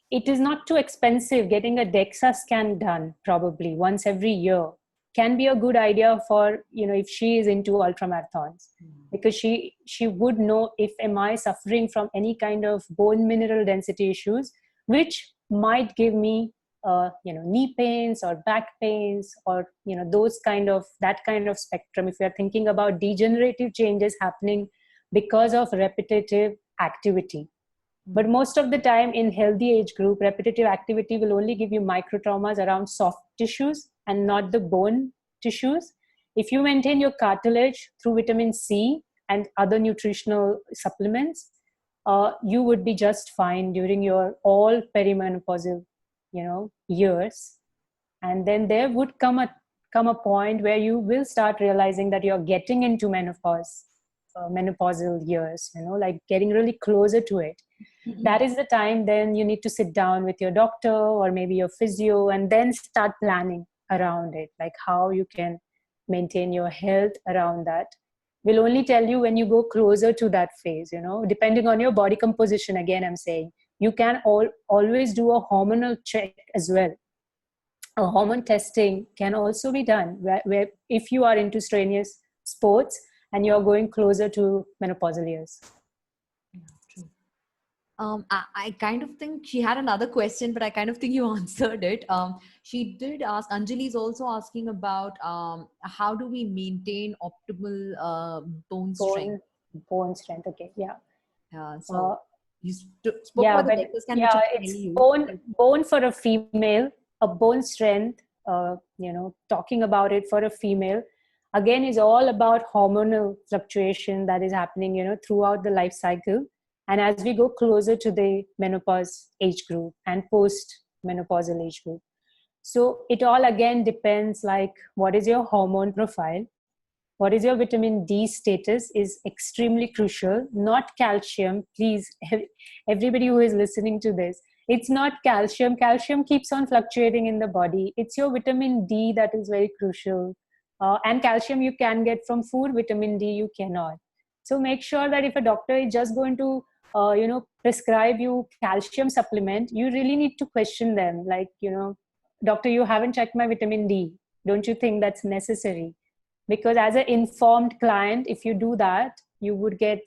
Speaker 4: It is not too expensive. Getting a DEXA scan done probably once every year can be a good idea for, if she is into ultramarathons, because she would know if am I suffering from any kind of bone mineral density issues, which might give me, knee pains or back pains or, that kind of spectrum. If you're thinking about degenerative changes happening because of repetitive activity. But most of the time in healthy age group, repetitive activity will only give you micro traumas around soft tissues and not the bone tissues. If you maintain your cartilage through vitamin C and other nutritional supplements, you would be just fine during your all perimenopausal, years. And then there would come a point where you will start realizing that you're getting into menopausal years, like getting really closer to it. Mm-hmm. That is the time then you need to sit down with your doctor or maybe your physio and then start planning around it, like how you can maintain your health around that. We'll only tell you when you go closer to that phase, depending on your body composition. Again, I'm saying you can always do a hormonal check as well. A hormone testing can also be done where if you are into strenuous sports and you're going closer to menopausal years.
Speaker 3: I kind of think she had another question, but I kind of think you answered it. She did ask, Anjali is also asking about how do we maintain optimal bone strength?
Speaker 4: Bone strength, okay, yeah.
Speaker 3: So you spoke about the
Speaker 4: it's bone for a female. A bone strength talking about it for a female, again, is all about hormonal fluctuation that is happening, throughout the life cycle. And as we go closer to the menopause age group and post-menopausal age group. So it all again depends, like, what is your hormone profile? What is your vitamin D status is extremely crucial, not calcium. Please, everybody who is listening to this, it's not calcium. Calcium keeps on fluctuating in the body. It's your vitamin D that is very crucial. And calcium you can get from food, vitamin D you cannot. So make sure that if a doctor is just going to, prescribe you calcium supplement, you really need to question them. Like, doctor, you haven't checked my vitamin D. Don't you think that's necessary? Because as an informed client, if you do that, you would get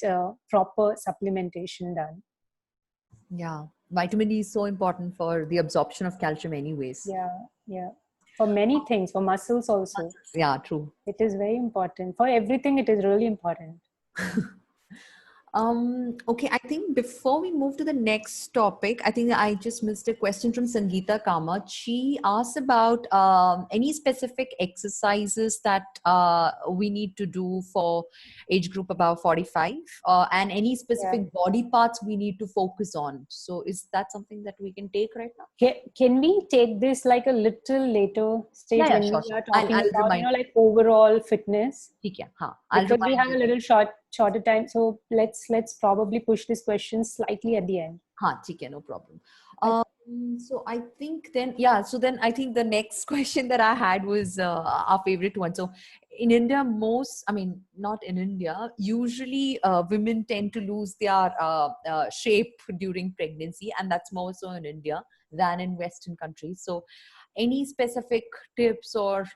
Speaker 4: proper supplementation done.
Speaker 3: Yeah. Vitamin D is so important for the absorption of calcium anyways.
Speaker 4: Yeah. For many things, for muscles also.
Speaker 3: Yeah, true.
Speaker 4: It is very important. For everything, it is really important.
Speaker 3: Okay, I think before we move to the next topic, I think I just missed a question from Sangeeta Kamath. She asked about any specific exercises that we need to do for age group above 45 and any specific body parts we need to focus on. So is that something that we can take right now?
Speaker 4: Can we take this like a little later stage when
Speaker 3: sure.
Speaker 4: we are talking
Speaker 3: I'll
Speaker 4: about,
Speaker 3: remind
Speaker 4: like overall fitness?
Speaker 3: Because
Speaker 4: we have a little shorter time, so let's probably push this question slightly at the end.
Speaker 3: No problem. So I think then, I think the next question that I had was our favorite one. So in India, not in India, usually women tend to lose their shape during pregnancy, and that's more so in India than in Western countries. So any specific tips or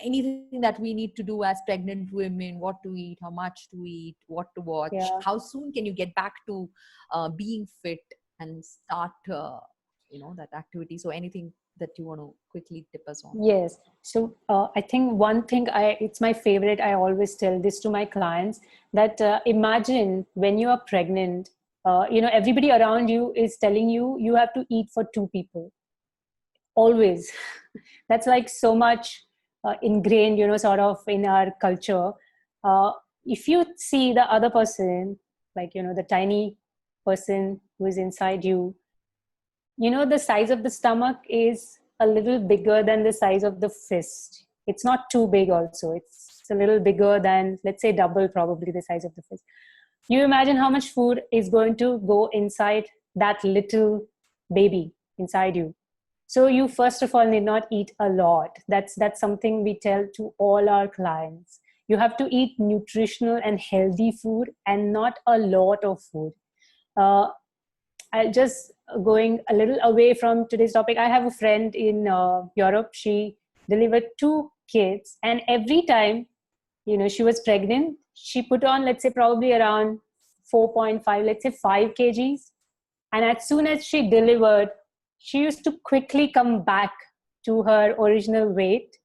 Speaker 3: anything that we need to do as pregnant women, what to eat, how much to eat, what to watch, how soon can you get back to being fit and start that activity? So anything that you want to quickly tip us on?
Speaker 4: Yes. So I think one thing it's my favorite, I always tell this to my clients, that imagine when you are pregnant, everybody around you is telling you have to eat for 2 people always. That's like so much ingrained, sort of in our culture. If you see the other person, like, the tiny person who is inside you, the size of the stomach is a little bigger than the size of the fist. It's not too big also. It's a little bigger than, let's say, double probably the size of the fist. You imagine how much food is going to go inside that little baby inside you. So you first of all need not eat a lot. That's something we tell to all our clients. You have to eat nutritional and healthy food and not a lot of food. I'll just going a little away from today's topic. I have a friend in Europe. She delivered 2 kids, and every time, she was pregnant, she put on, let's say, probably around 4.5, let's say 5 kgs. And as soon as she delivered, she used to quickly come back to her original weight,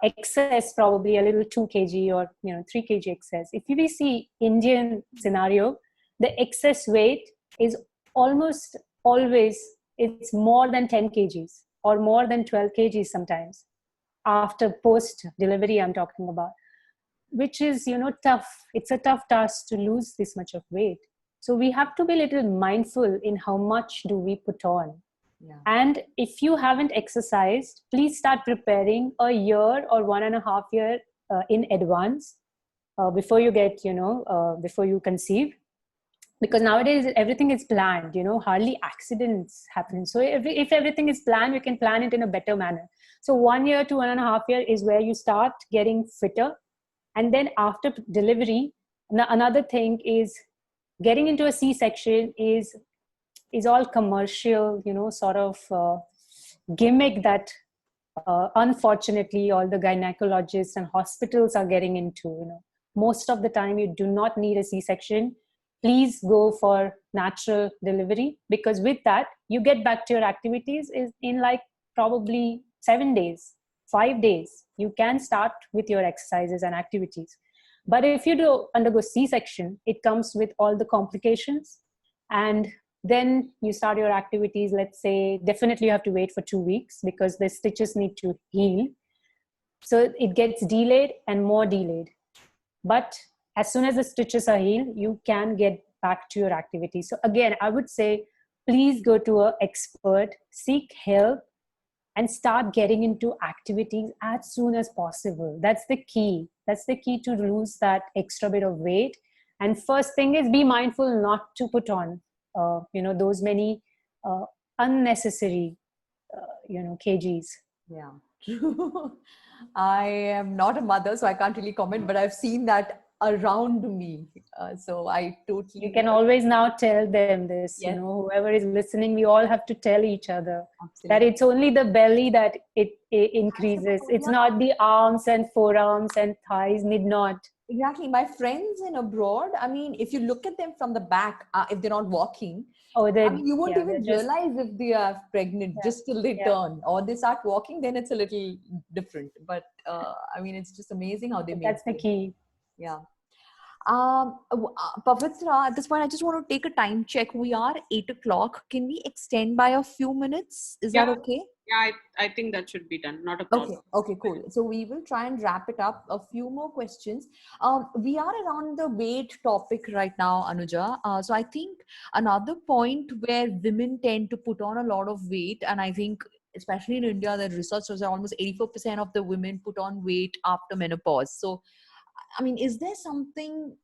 Speaker 4: excess probably a little 2 kg or 3 kg excess. If we see Indian scenario, the excess weight is almost always, it's more than 10 kgs or more than 12 kgs sometimes after post delivery I'm talking about, which is tough. It's a tough task to lose this much of weight. So we have to be a little mindful in how much do we put on. And if you haven't exercised, please start preparing a year or 1.5 years in advance before you get, before you conceive. Because nowadays everything is planned, hardly accidents happen. So if everything is planned, you can plan it in a better manner. So 1 year to 1.5 years is where you start getting fitter. And then after delivery, another thing is getting into a C-section is all commercial, sort of gimmick that unfortunately all the gynecologists and hospitals are getting into. Most of the time you do not need a C-section. Please go for natural delivery, because with that you get back to your activities is in like probably 7 days, 5 days. You can start with your exercises and activities. But if you do undergo C-section, it comes with all the complications, and Then you start your activities. Let's say definitely you have to wait for 2 weeks because the stitches need to heal. So it gets delayed and more delayed. But as soon as the stitches are healed, you can get back to your activity. So again, I would say, please go to an expert, seek help, and start getting into activities as soon as possible. That's the key. That's the key to lose that extra bit of weight. And first thing is, be mindful not to put on, those many unnecessary, kgs.
Speaker 3: Yeah, true. I am not a mother, so I can't really comment, but I've seen that around me. So I totally.
Speaker 4: You can always now tell them this,
Speaker 3: Yes.
Speaker 4: whoever is listening, we all have to tell each other that
Speaker 3: Absolutely.
Speaker 4: it's only the belly that it increases. It's
Speaker 3: Yeah.
Speaker 4: not the arms and forearms and thighs need not.
Speaker 3: Exactly. My friends in abroad, I mean, if you look at them from the back, if they're not walking,
Speaker 4: Oh,
Speaker 3: I mean, you won't
Speaker 4: they're
Speaker 3: even
Speaker 4: just,
Speaker 3: realize if they are pregnant
Speaker 4: Yeah.
Speaker 3: just till they
Speaker 4: Yeah.
Speaker 3: turn or they start walking, then it's a little different. But I mean, it's just amazing how they make
Speaker 4: that's the
Speaker 3: it.
Speaker 4: key.
Speaker 3: Yeah. Pavitra, at this point, I just want to take a time check. We are 8 o'clock. Can we extend by a few minutes? Is that
Speaker 1: Yeah.
Speaker 3: okay?
Speaker 1: Yeah, I think that should be done. Not a problem.
Speaker 3: Okay, cool. So we will try and wrap it up. A few more questions. We are around the weight topic right now, Anuja. So I think another point where women tend to put on a lot of weight, and I think especially in India, the research shows that almost 84% of the women put on weight after menopause. So, I mean, is there something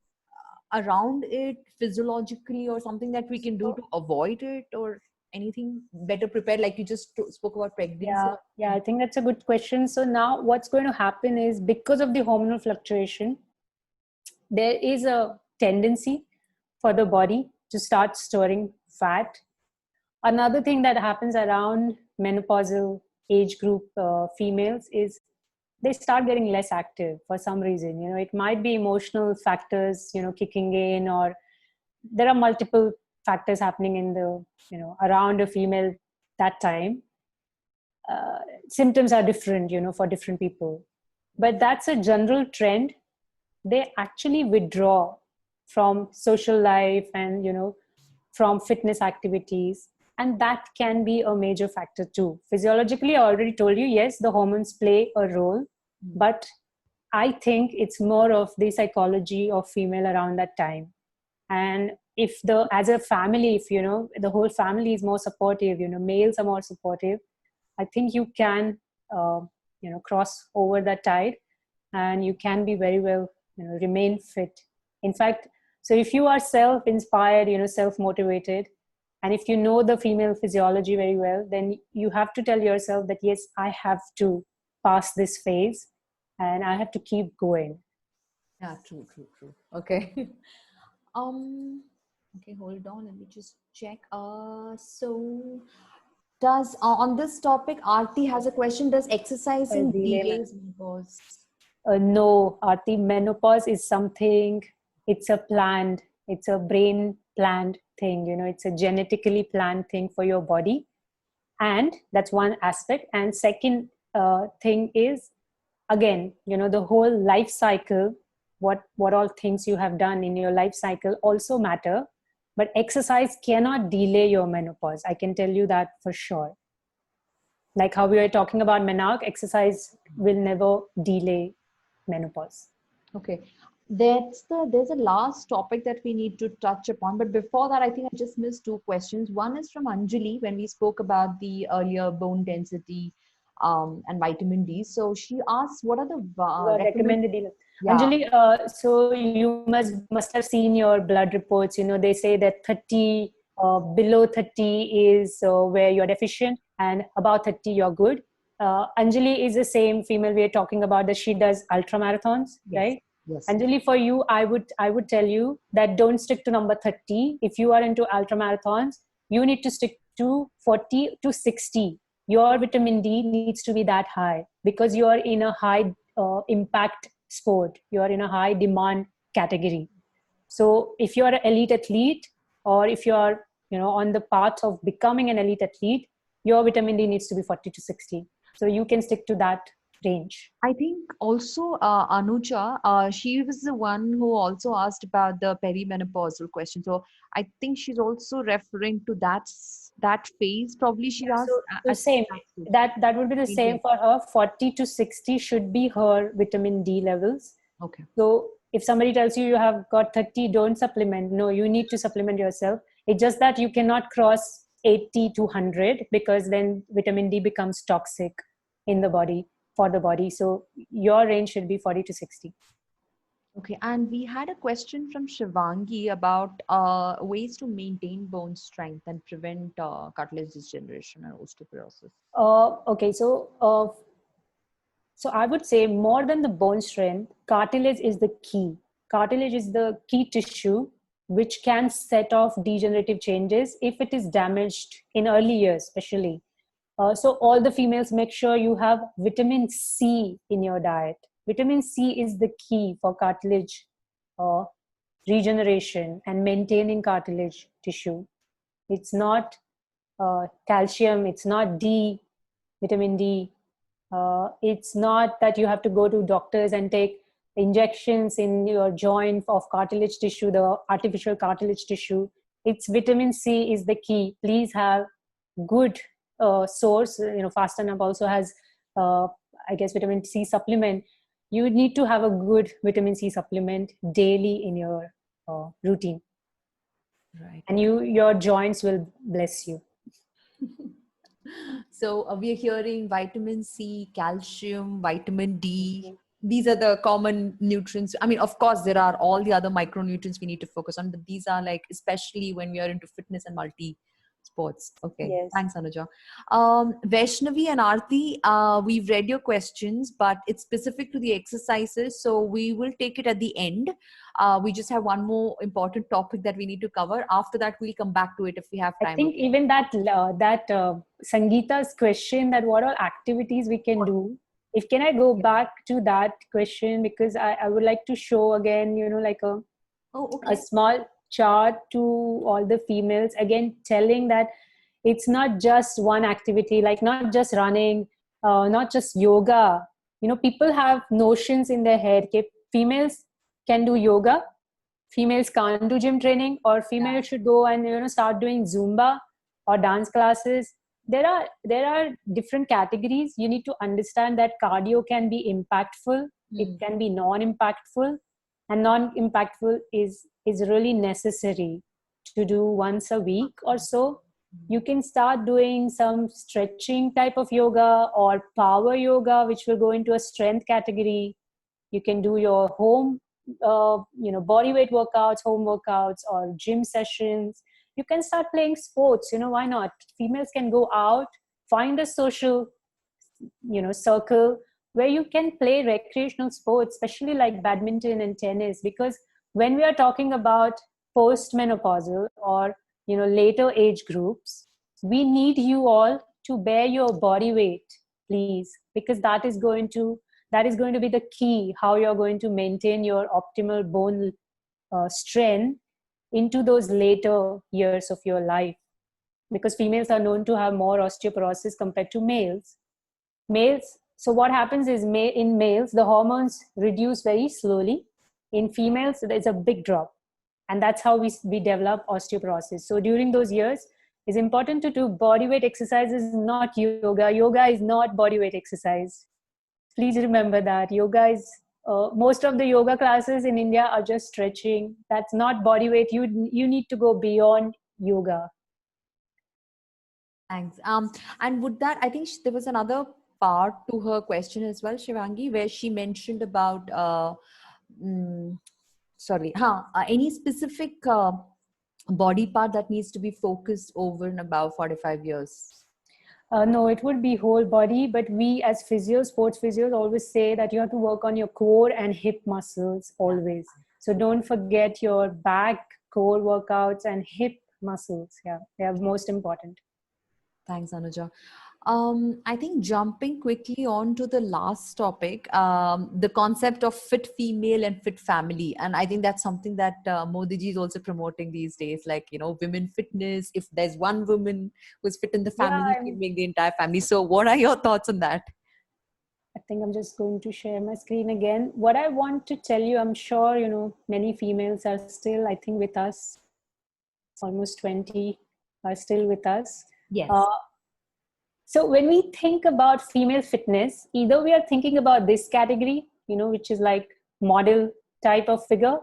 Speaker 3: around it physiologically or something that we can do to avoid it or anything better prepared, like you just spoke about pregnancy?
Speaker 4: Yeah, I think that's a good question. So now what's going to happen is, because of the hormonal fluctuation, there is a tendency for the body to start storing fat. Another thing that happens around menopausal age group females is they start getting less active for some reason. It might be emotional factors, kicking in, or there are multiple factors happening in the, around a female that time. Symptoms are different, for different people. But that's a general trend. They actually withdraw from social life and, from fitness activities. And that can be a major factor too. Physiologically, I already told you, yes, the hormones play a role, but I think it's more of the psychology of female around that time. And if as a family, if, the whole family is more supportive, males are more supportive, I think you can, cross over that tide and you can be very well, remain fit. In fact, so if you are self-inspired, self-motivated, and if you know the female physiology very well, then you have to tell yourself that, yes, I have to pass this phase and I have to keep going.
Speaker 3: Yeah, true. Okay. Okay, hold on. Let me just check. So does on this topic, Aarti has a question. Does exercising delays menopause?
Speaker 4: No, Aarti, menopause is something, it's a brain planned thing, it's a genetically planned thing for your body. And that's one aspect. And second thing is, again, the whole life cycle, what all things you have done in your life cycle also matter. But exercise cannot delay your menopause. I can tell you that for sure. Like how we were talking about menarche, exercise will never delay menopause.
Speaker 3: Okay. There's a last topic that we need to touch upon. But before that, I think I just missed two questions. One is from Anjali when we spoke about the earlier bone density and vitamin D. So she asks, what are the
Speaker 4: recommended?
Speaker 3: Yeah.
Speaker 4: Anjali, so you must have seen your blood reports. They say that 30, below 30 is where you're deficient, and about 30 you're good. Anjali is the same female we are talking about, that she does ultra marathons,
Speaker 3: Yes.
Speaker 4: right?
Speaker 3: Yes.
Speaker 4: Anjali, for you, I would tell you that don't stick to number 30. If you are into ultra marathons, you need to stick to 40 to 60. Your vitamin D needs to be that high because you are in a high impact sport. You are in a high demand category. So if you are an elite athlete, or if you are, on the path of becoming an elite athlete, your vitamin D needs to be 40 to 60. So you can stick to that range.
Speaker 3: I think also Anuja, she was the one who also asked about the perimenopausal question. So I think she's also referring to that phase. Probably she
Speaker 4: Yeah,
Speaker 3: asked
Speaker 4: so
Speaker 3: at
Speaker 4: same.
Speaker 3: that stage.
Speaker 4: That would be the same for her. 40 to 60 should be her vitamin D levels.
Speaker 3: Okay.
Speaker 4: So if somebody tells you you have got 30, don't supplement. No, you need to supplement yourself. It's just that you cannot cross 80 to 100 because then vitamin D becomes toxic in the body for the body. So your range should be 40 to 60.
Speaker 3: Okay, and we had a question from Shivangi about ways to maintain bone strength and prevent cartilage degeneration and osteoporosis.
Speaker 4: Okay, so I would say more than the bone strength, cartilage is the key. Cartilage is the key tissue which can set off degenerative changes if it is damaged in early years, especially. So all the females, make sure you have vitamin C in your diet. Vitamin C is the key for cartilage uh, regeneration and maintaining cartilage tissue. It's not calcium, it's not D, vitamin D. It's not that you have to go to doctors and take injections in your joint of cartilage tissue, the artificial cartilage tissue. It's vitamin C is the key. Please have good source. Fast Enough also has, I guess, vitamin C supplement. You need to have a good vitamin C supplement daily in your routine,
Speaker 3: Right.
Speaker 4: and your joints will bless you.
Speaker 3: So we are hearing vitamin C, calcium, vitamin D. These are the common nutrients. I mean, of course, there are all the other micronutrients we need to focus on, but these are like, especially when we are into fitness and multi sports. Okay.
Speaker 4: Yes.
Speaker 3: Thanks, Anuja. Vaishnavi and Aarti, we've read your questions, but it's specific to the exercises. So we will take it at the end. We just have one more important topic that we need to cover. After that, we'll come back to it if we have time.
Speaker 4: I think even that Sangeeta's question, that what all activities we can do. If can I go back to that question, because I would like to show again, like a small chart to all the females, again telling that it's not just one activity, like not just running, not just yoga. People have notions in their head. Okay, females can do yoga, females can't do gym training, or females should go and start doing Zumba or dance classes. There are different categories. You need to understand that cardio can be impactful, it can be non-impactful, and non-impactful is really necessary to do once a week or so. You can start doing some stretching type of yoga or power yoga, which will go into a strength category. You can do your home body weight workouts, home workouts, or gym sessions. You can start playing sports. Why not? Females can go out, find a social circle where you can play recreational sports, especially like badminton and tennis, because when we are talking about postmenopausal or later age groups, we need you all to bear your body weight, please, because that is going to be the key how you're going to maintain your optimal bone strength into those later years of your life, because females are known to have more osteoporosis compared to males. So what happens is in males the hormones reduce very slowly. In females there's a big drop, and that's how we develop osteoporosis. So during those years it's important to do body weight exercises, not yoga. Yoga is not body weight exercise. Please remember that. Yoga is most of the yoga classes in India are just stretching. That's not body weight. You need to go beyond yoga.
Speaker 3: Thanks. And would that, I think there was another part to her question as well, Shivangi, where she mentioned about any specific body part that needs to be focused over and above 45 years.
Speaker 4: No, it would be whole body, but we as physios, sports physios, always say that you have to work on your core and hip muscles always. So don't forget your back, core workouts, and hip muscles. Yeah, they are most important.
Speaker 3: Thanks, Anuja. I think jumping quickly on to the last topic, the concept of fit female and fit family. And I think that's something that Modi ji is also promoting these days, like, women fitness. If there's one woman who's fit in the family, she can make the entire family. So what are your thoughts on that?
Speaker 4: I think I'm just going to share my screen again. What I want to tell you, I'm sure, many females are still, I think, with us. Almost 20 are still with us.
Speaker 3: Yes.
Speaker 4: So when we think about female fitness, either we are thinking about this category, which is like model type of figure,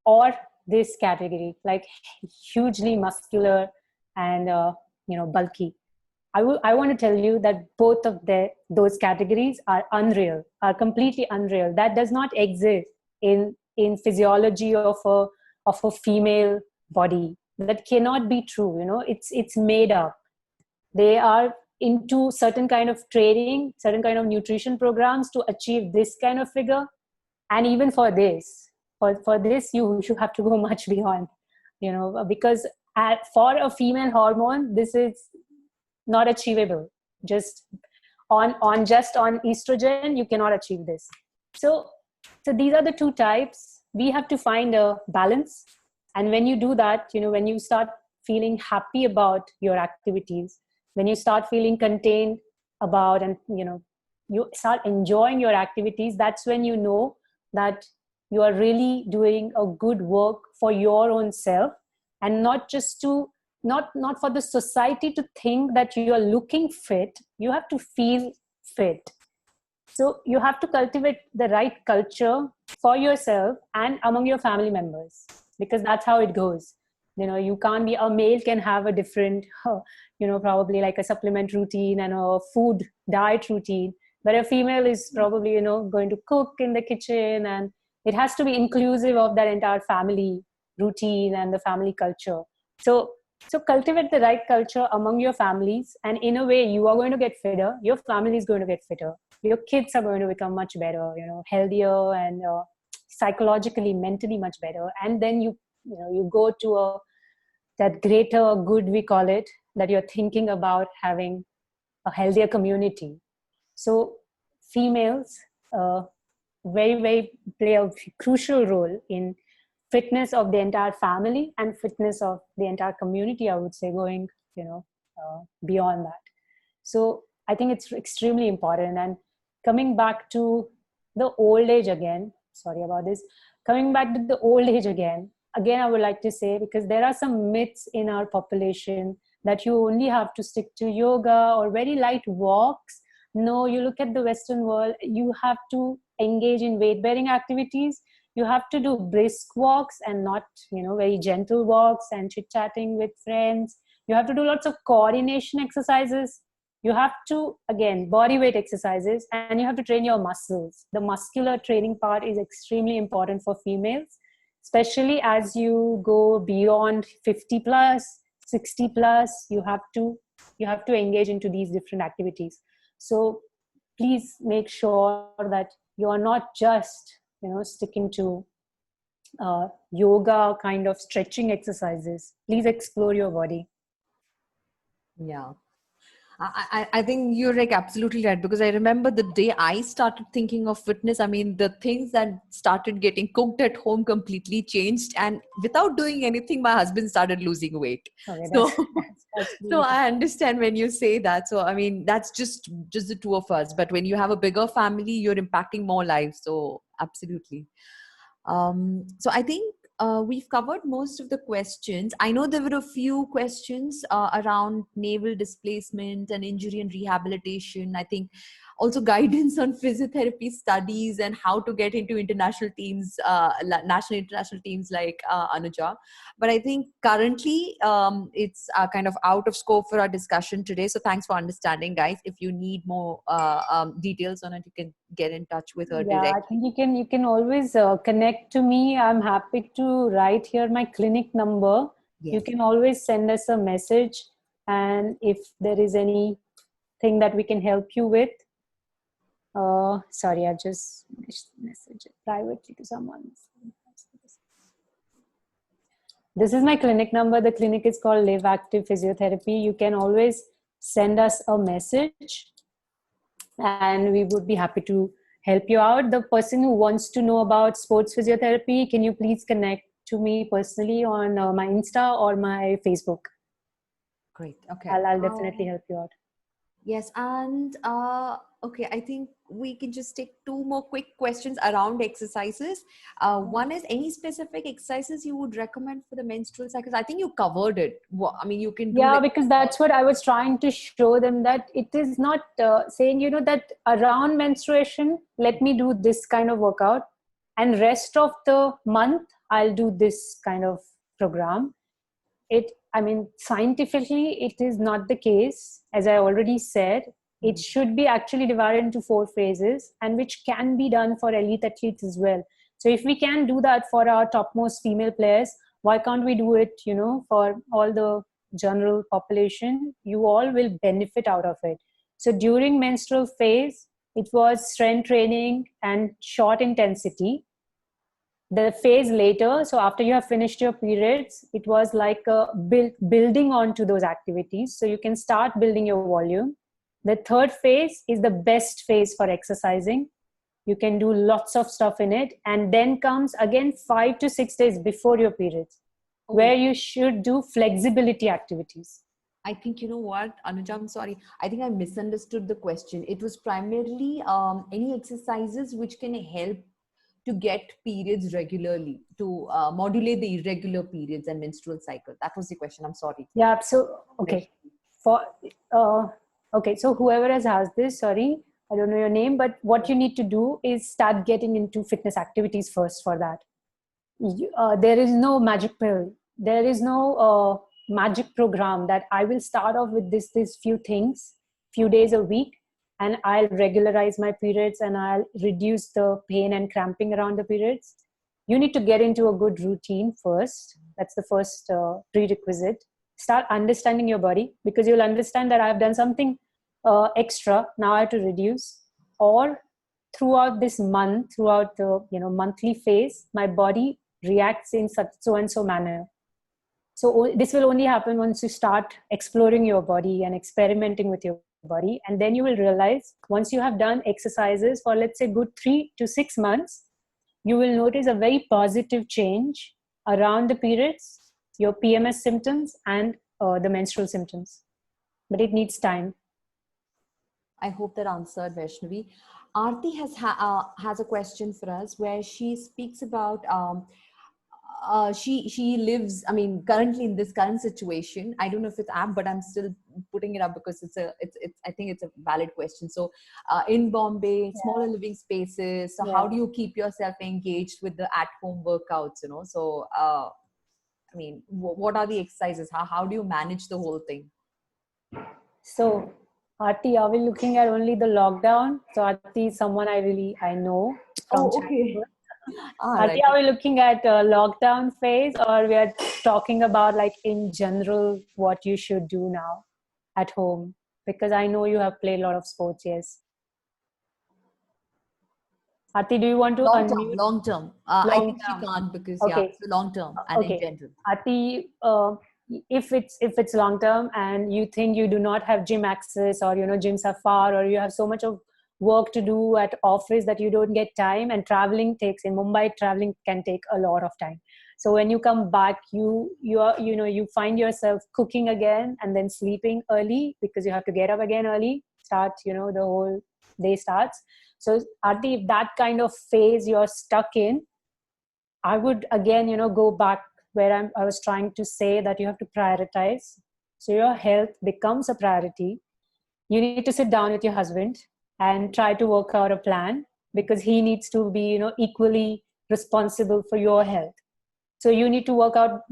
Speaker 4: or this category, like hugely muscular and bulky. I want to tell you that both of those categories are unreal, are completely unreal. That does not exist in physiology of a female body. That cannot be true. It's made up. They are into certain kind of training, certain kind of nutrition programs to achieve this kind of figure. And even for this, you should have to go much beyond, because for a female hormone, this is not achievable. Just on estrogen, you cannot achieve this. So these are the two types. We have to find a balance. And when you do that, when you start feeling happy about your activities, when you start feeling contained about, and you start enjoying your activities, that's when you know that you are really doing a good work for your own self, and not just to not for the society to think that you are looking fit. You have to feel fit. So you have to cultivate the right culture for yourself and among your family members, because that's how it goes. You can't be, a male can have a different probably like a supplement routine and a food diet routine, but a female is probably going to cook in the kitchen, and it has to be inclusive of that entire family routine and the family culture. So cultivate the right culture among your families, and in a way you are going to get fitter, your family is going to get fitter, your kids are going to become much better, healthier, and psychologically, mentally much better. And then you go to that greater good, we call it, that you're thinking about having a healthier community. So females very, very play a crucial role in fitness of the entire family and fitness of the entire community, I would say, going beyond that. So I think it's extremely important. And coming back to the old age again, sorry about this, coming back to the old age again, I would like to say, because there are some myths in our population that you only have to stick to yoga or very light walks. No, you look at the Western world, you have to engage in weight-bearing activities. You have to do brisk walks and not, very gentle walks and chit-chatting with friends. You have to do lots of coordination exercises. You have to, again, body weight exercises, and you have to train your muscles. The muscular training part is extremely important for females, especially as you go beyond 50 plus, 60 plus, you have to engage into these different activities. So please make sure that you are not just, sticking to yoga kind of stretching exercises. Please explore your body.
Speaker 3: Yeah. I think you're like absolutely right, because I remember the day I started thinking of fitness, I mean, the things that started getting cooked at home completely changed, and without doing anything, my husband started losing weight.
Speaker 4: Okay,
Speaker 3: So I understand when you say that. So, I mean, that's just the two of us, but when you have a bigger family, you're impacting more lives. So absolutely. So I think we've covered most of the questions. I know there were a few questions around naval displacement and injury and rehabilitation. I think also guidance on physiotherapy studies and how to get into international teams, national international teams like Anuja. But I think currently it's kind of out of scope for our discussion today. So thanks for understanding, guys. If you need more details on it, you can get in touch with her directly.
Speaker 4: I think you can always connect to me. I'm happy to write here my clinic number. Yes. You can always send us a message, and if there is anything that we can help you with, sorry, I just messaged it privately to someone. This is my clinic number. The clinic is called Live Active Physiotherapy. You can always send us a message, and we would be happy to help you out. The person who wants to know about sports physiotherapy, can you please connect to me personally on my Insta or my Facebook?
Speaker 3: Great. Okay.
Speaker 4: I'll definitely help you out.
Speaker 3: Yes. And Okay, I think we can just take two more quick questions around exercises. One is, any specific exercises you would recommend for the menstrual cycles? I think you covered it. I mean, you can do
Speaker 4: Yeah,
Speaker 3: like,
Speaker 4: because that's what I was trying to show them, that it is not saying, that around menstruation, let me do this kind of workout, and rest of the month, I'll do this kind of program. I mean, scientifically, it is not the case. As I already said, it should be actually divided into 4 phases, and which can be done for elite athletes as well. So if we can do that for our topmost female players, why can't we do it, for all the general population? You all will benefit out of it. So during menstrual phase, it was strength training and short intensity. The phase later, so after you have finished your periods, it was like building onto those activities, so you can start building your volume. The third phase is the best phase for exercising. You can do lots of stuff in it, and then comes again 5 to 6 days before your periods, where you should do flexibility activities.
Speaker 3: I think, you know what, Anuja, I'm sorry. I think I misunderstood the question. It was primarily any exercises which can help to get periods regularly, to modulate the irregular periods and menstrual cycle. That was the question. I'm sorry.
Speaker 4: Yeah. So, okay. Okay. So whoever has asked this, sorry, I don't know your name, but what you need to do is start getting into fitness activities first for that. There is no magic pill. There is no magic program that I will start off with these few things, few days a week, and I'll regularize my periods and I'll reduce the pain and cramping around the periods. You need to get into a good routine first. That's the first prerequisite. Start understanding your body, because you'll understand that I've done something extra. Now I have to reduce. Or throughout this month, throughout the monthly phase, my body reacts in such so and so manner. So this will only happen once you start exploring your body and experimenting with your body. And then you will realize, once you have done exercises for, let's say, good 3 to 6 months, you will notice a very positive change around the periods, your PMS symptoms, and the menstrual symptoms. But it needs time.
Speaker 3: I hope that answered, Vaishnavi. Aarti has a question for us, where she speaks about she lives, I mean, currently in this current situation. I don't know if it's apt, but I'm still putting it up because it's I think it's a valid question. So in Bombay, smaller living spaces, so how do you keep yourself engaged with the at-home workouts, so I mean, what are the exercises? How do you manage the whole thing?
Speaker 4: So Aarti, are we looking at only the lockdown? So Aarti is someone I know from
Speaker 3: okay.
Speaker 4: Aarti, are we looking at a lockdown phase, or we are talking about, like, in general, what you should do now at home? Because I know you have played a lot of sports, yes. Aarti, do you want to unmute?
Speaker 3: Long term. I think she can't, because so long term and in general.
Speaker 4: Aarti, if it's long term and you think you do not have gym access, or gyms are far, or you have so much of work to do at office that you don't get time, and traveling in Mumbai, traveling can take a lot of time. So when you come back, you find yourself cooking again and then sleeping early, because you have to get up again early, the whole day starts. So Aarti, if that kind of phase you're stuck in, I would again, go back where I was trying to say that you have to prioritize. So your health becomes a priority. You need to sit down with your husband and try to work out a plan, because he needs to be, equally responsible for your health. So you need to work out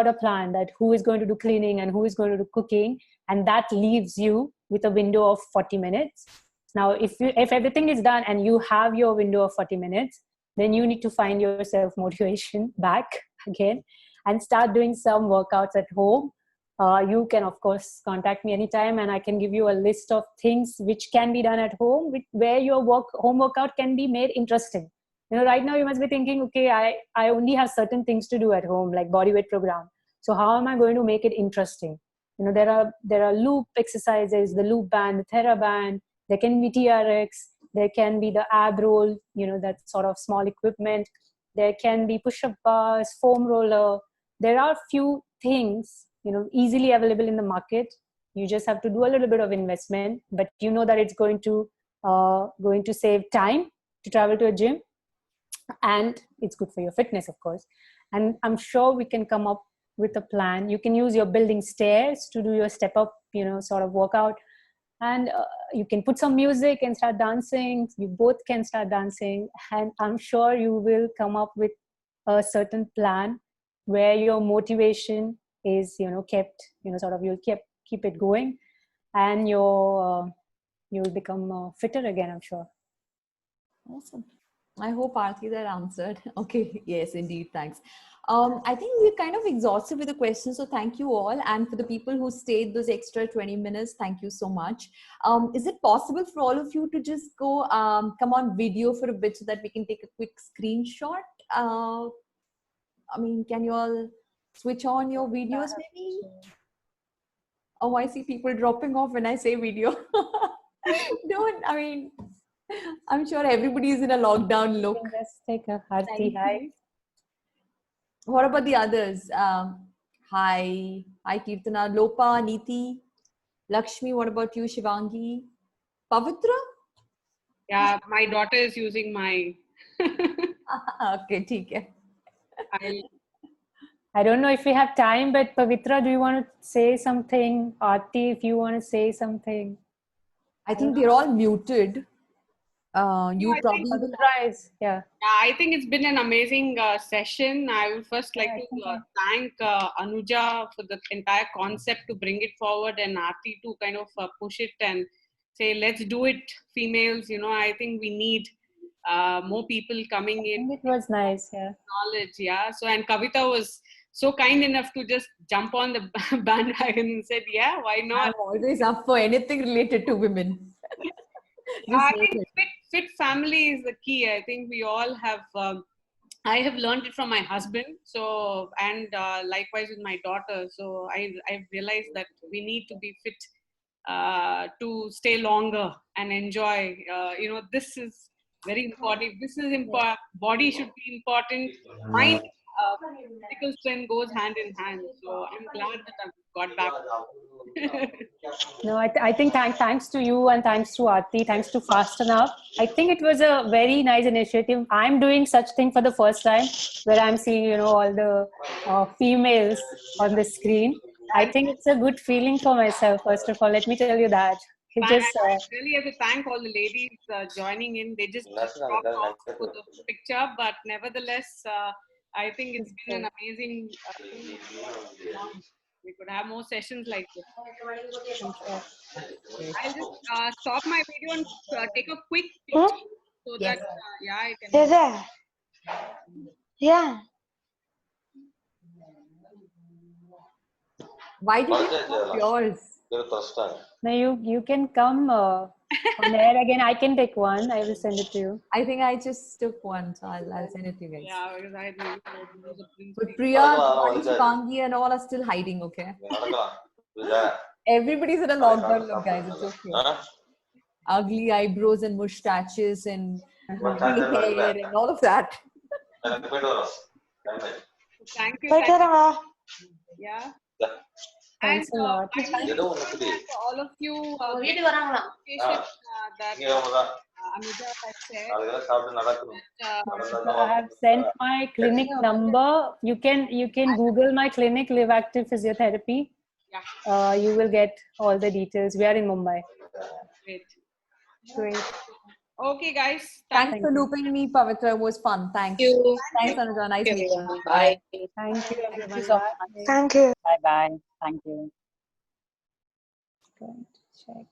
Speaker 4: a plan, that who is going to do cleaning and who is going to do cooking. And that leaves you with a window of 40 minutes. Now, if everything is done and you have your window of 40 minutes, then you need to find yourself motivation back again and start doing some workouts at home. You can, of course, contact me anytime, and I can give you a list of things which can be done at home, where your home workout can be made interesting. Right now you must be thinking, okay, I only have certain things to do at home, like bodyweight program. So how am I going to make it interesting? There are loop exercises, the loop band, the TheraBand. There can be TRX. There can be the ab roll, that sort of small equipment. There can be push-up bars, foam roller. There are few things, easily available in the market. You just have to do a little bit of investment, but that it's going to going to save time to travel to a gym, and it's good for your fitness, of course. And I'm sure we can come up with a plan. You can use your building stairs to do your step up, sort of workout. And you can put some music and start dancing. You both can start dancing. And I'm sure you will come up with a certain plan where your motivation is, kept, sort of you'll keep it going. And you'll become fitter again, I'm sure.
Speaker 3: Awesome. I hope, Aarti, that answered. Okay. Yes, indeed. Thanks. I think we're kind of exhausted with the questions. So thank you all. And for the people who stayed those extra 20 minutes, thank you so much. Is it possible for all of you to just go come on video for a bit so that we can take a quick screenshot? Can you all switch on your videos maybe? Oh, I see people dropping off when I say video. I'm sure everybody is in a lockdown look.
Speaker 4: Let's take a Aarti. Hi.
Speaker 3: What about the others? Hi Kirtana, Lopa, Neeti, Lakshmi. What about you, Shivangi? Pavitra?
Speaker 1: Yeah, my daughter is using my.
Speaker 3: Okay, ठीक है.
Speaker 4: I don't know if we have time, but Pavitra, do you want to say something? Aarti, if you want to say something.
Speaker 3: I think they're all muted. You
Speaker 1: I
Speaker 3: probably
Speaker 1: think
Speaker 4: Yeah.
Speaker 1: I think it's been an amazing session. I would first like to thank Anuja for the entire concept to bring it forward, and Aarti to kind of push it and say, let's do it, females. I think we need more people coming in.
Speaker 4: It was nice, yeah.
Speaker 1: Knowledge, yeah. So, and Kavita was so kind enough to just jump on the bandwagon and said, yeah, why not?
Speaker 3: I'm always up for anything related to women.
Speaker 1: I think fit family is the key. I think we all have. I have learned it from my husband. So, and likewise with my daughter. So I've realized that we need to be fit to stay longer and enjoy. This is very important. This is important. Body should be important. Mind, physical strength goes hand in hand. So I'm glad that I've got back.
Speaker 4: No, I think thanks to you and thanks to Aarti, thanks to Fast Enough. I think it was a very nice initiative. I'm doing such thing for the first time where I'm seeing, all the females on the screen. I think it's a good feeling for myself, first of all. Let me tell you that.
Speaker 1: I really have to thank all the ladies joining in. They just dropped off for the picture, but nevertheless, I think it's been an amazing we could have more sessions like this. I'll just stop my video and take a quick picture so that I can.
Speaker 5: Yeah.
Speaker 3: Why did you stop yours?
Speaker 4: No, you can come on air again. I can take one. I will send it to you.
Speaker 3: I think I just took one, so I'll send it to you guys.
Speaker 1: Yeah, because I had
Speaker 3: But Priya, Shivangi and all are still hiding, okay? Everybody's in a lockdown look, guys. It's okay. Ugly eyebrows and mustaches and grey hair and all of that.
Speaker 1: Thank you. Yeah.
Speaker 4: Thanks a lot.
Speaker 1: All of you that Anuja has said.
Speaker 4: I have sent my clinic number. You can Google my clinic, Live Active Physiotherapy.
Speaker 1: Yeah.
Speaker 4: You will get all the details. We are in Mumbai.
Speaker 1: Great. Okay, guys.
Speaker 3: Thanks for looping me, Pavitra. It was fun. Thanks. Thanks, Anuja. Nice meeting you.
Speaker 5: Bye.
Speaker 4: Thank you, everyone.
Speaker 5: Thank you.
Speaker 6: Bye-bye. Thank you.
Speaker 4: Going to check.